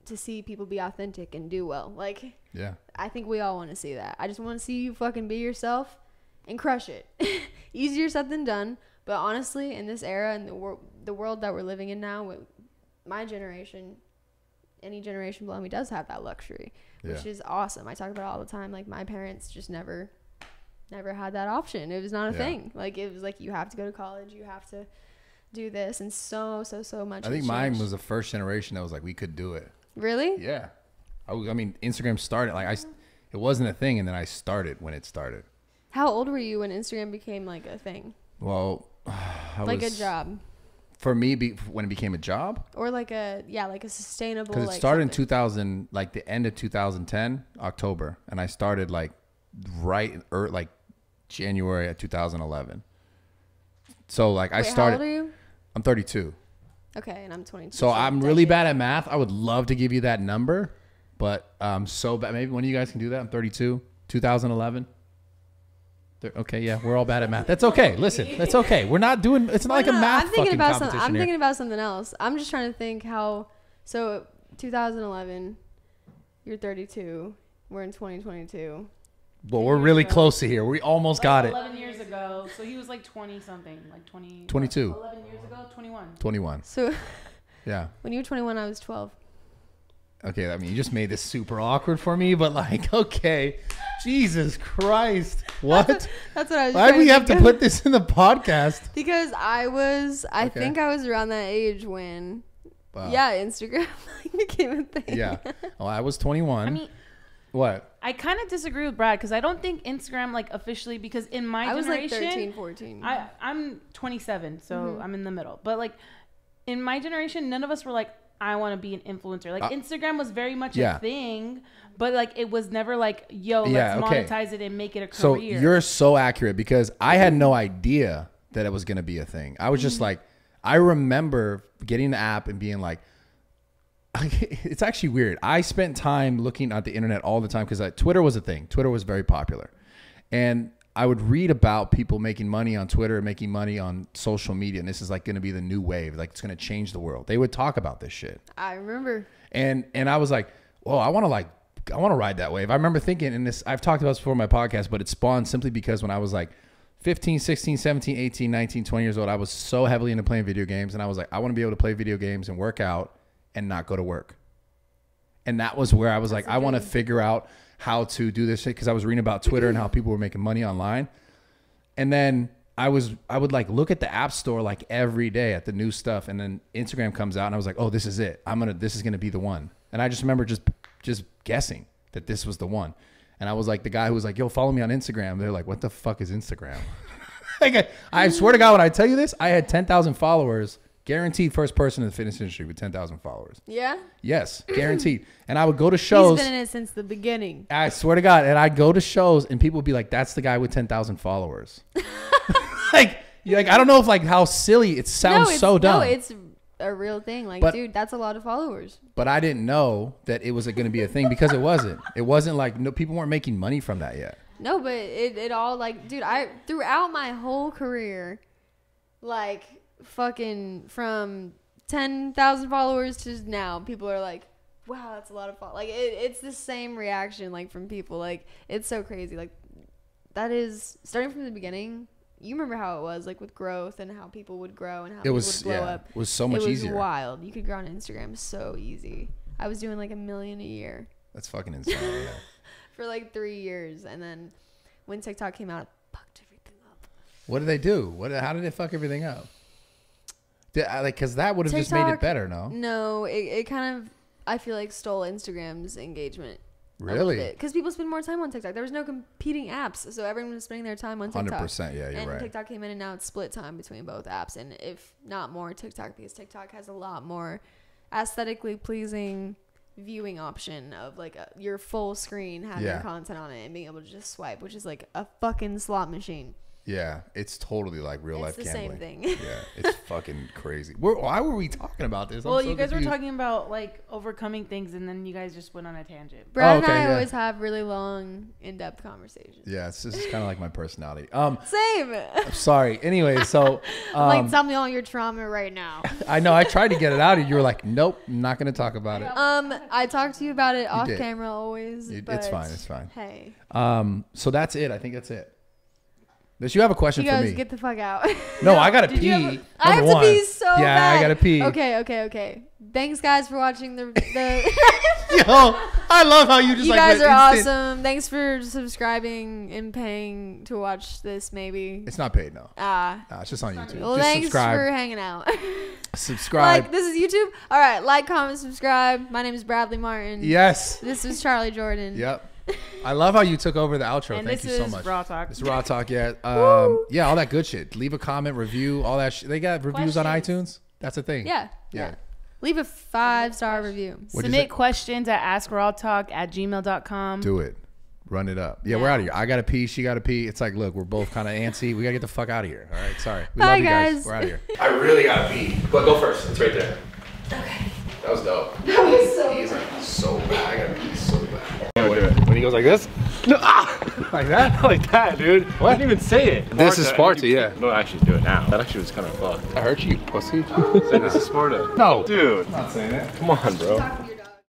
to see people be authentic and do well. Like, yeah, I think we all want to see that. I just want to see you fucking be yourself and crush it. Easier said than done, but honestly, in this era and the world that we're living in now, with my generation, any generation below me does have that luxury, which is awesome. I talk about it all the time. Like, my parents just never had that option. It was not a thing. Like, it was like, you have to go to college, you have to do this and so much. I think has mine changed. was the first generation that was like, we could do it. Really? Yeah. I mean, Instagram started like it wasn't a thing, and then I started when it started. How old were you when Instagram became like a thing? Well, Like a job, for me, when it became a job, or like a sustainable. because it like started in something. 2000, like the end of 2010, October, and I started like like January of 2011. So like I Wait, started. How old are you? I'm 32. Okay, and I'm 22. So I'm really bad at math. I would love to give you that number, but so bad. Maybe one of you guys can do that. I'm 32. 2011. Okay, yeah, we're all bad at math. That's okay. Listen, that's okay. We're not doing. It's not like a math I'm thinking fucking about competition I'm here. thinking about something else. I'm just trying to think how. So 2011, you're 32. We're in 2022. Well, we're really close to here. We almost got it. 11 years ago. So he was like 20 something, like 20. 22. 11 years ago, 21. 21. So Yeah. when you were 21, I was 12. Okay, I mean, you just made this super awkward for me, but like, okay. Jesus Christ. What? That's what I was. Why do trying we to have to think of. put this in the podcast? Because I Okay. think I was around that age when, Wow. yeah, Instagram became a thing. Yeah. Oh, I was 21. I mean, What? I kind of disagree with Brad because I don't think Instagram like officially, because in my I was like generation, 13, 14. I'm 27, so I'm in the middle. But like in my generation, none of us were like, I want to be an influencer. Like Instagram was very much yeah. a thing, but like it was never like, yo, Yeah, let's okay. monetize it and make it a So career. you're so accurate, because I had no idea that it was going to be a thing. I was just like, I remember getting the app and being like, it's actually weird. I spent time looking at the internet all the time because Twitter was a thing. Twitter was very popular. And I would read about people making money on Twitter, making money on social media. And this is like going to be the new wave. Like it's going to change the world. They would talk about this shit. I remember. And I was like, whoa, I want to ride that wave. I remember thinking, and this, I've talked about this before in my podcast, but it spawned simply because when I was like 15, 16, 17, 18, 19, 20 years old, I was so heavily into playing video games. And I was like, I want to be able to play video games and work out and not go to work. And that was where I was like, I want to figure out how to do this shit, because I was reading about Twitter and how people were making money online. And then I would like look at the app store like every day at the new stuff, and then Instagram comes out and I was like, oh, this is it. this is gonna be the one. And I just remember just guessing that this was the one. And I was like the guy who was like, yo, follow me on Instagram. They're like, what the fuck is Instagram? Like, I swear to God, when I tell you this, I had 10,000 followers. Guaranteed first person in the fitness industry with 10,000 followers. Yeah? Yes, guaranteed. And I would go to shows. He's been in it since the beginning. I swear to God. And I'd go to shows and people would be like, that's the guy with 10,000 followers. like, I don't know if like how silly it sounds. So dumb. No, it's a real thing. Like, But- dude, that's a lot of followers. But I didn't know that it was going to be a thing, because it wasn't. It wasn't like, no, people weren't making money from that yet. No, but it all like, dude, throughout my whole career, like fucking from 10,000 followers to now, people are like, wow, that's a lot of followers. Like it's the same reaction like from people. Like it's so crazy. Like that is starting from the beginning. You remember how it was like with growth and how people would grow and how people would blow up. It was so much easier. It was wild. You could grow on Instagram so easy. I was doing like $1 million a year That's fucking insane. Yeah. for like 3 years, and then when TikTok came out, it fucked everything up. What did they do? How did it fuck everything up? Because that would have just made it TikTok, better, no? No, it kind of, I feel like, stole Instagram's engagement. Really? Because people spend more time on TikTok. There was no competing apps, so everyone was spending their time on TikTok. 100%, yeah, you're and right. TikTok came in, and now it's split time between both apps, and if not more, TikTok, because TikTok has a lot more aesthetically pleasing viewing option of like your full screen having your content on it and being able to just swipe, which is like a fucking slot machine. Yeah, it's totally like real life It's the gambling. same thing. Yeah, it's fucking crazy. Why were we talking about this? Well, I'm so you guys confused. were talking about like overcoming things, and then you guys just went on a tangent. Brad okay, and I yeah. always have really long, in-depth conversations. Yeah, this is kind of like my personality. Same. I'm sorry. Anyway, so Like, tell me all your trauma right now. I know I tried to get it out, and you were like, "Nope, I'm not going to talk about it." I talk to you about it off did. camera always. It's but fine. It's fine. Hey. So that's it. I think that's it. Does you have a question You for guys me? get the fuck out. No, I gotta Did you have pee. I have Number to pee one. so Yeah, bad. I gotta pee. Okay. Thanks, guys, for watching the Yo, I love how you just you like guys went are instant. awesome. Thanks for subscribing and paying to watch this, maybe. It's not paid, no. Nah, It's just on YouTube. well, just thanks subscribe. for hanging out. Subscribe. Like, this is YouTube. All right, like, comment, subscribe. My name is Bradley Martin. Yes. This is Charly Jordan. Yep. I love how you took over the outro. And Thank this you so is much. Raw Talk. It's Raw Talk, yeah. Yeah, all that good shit. Leave a comment, review, all that shit. They got reviews on Questions. iTunes. That's a thing. Yeah. Yeah. Leave a 5-star review. What'd you say? Submit questions at askrawtalk@gmail.com. Do it. Run it up. Yeah, we're out of here. I gotta pee. She gotta pee. It's like, look, we're both kind of antsy. We gotta get the fuck out of here. All right, sorry. We Bye, love you guys. guys. We're out of here. I really gotta pee. But go first. It's right there. Okay. That was dope. That was so He's like so bad. I gotta pee so bad. When he goes like this? No, Like that? like that, dude. I didn't even say it. This is Sparta, yeah. No, actually do it now. That actually was kind of fucked. I hurt you, pussy. Say this is Sparta. No. Dude. I'm not saying that. Come on, bro.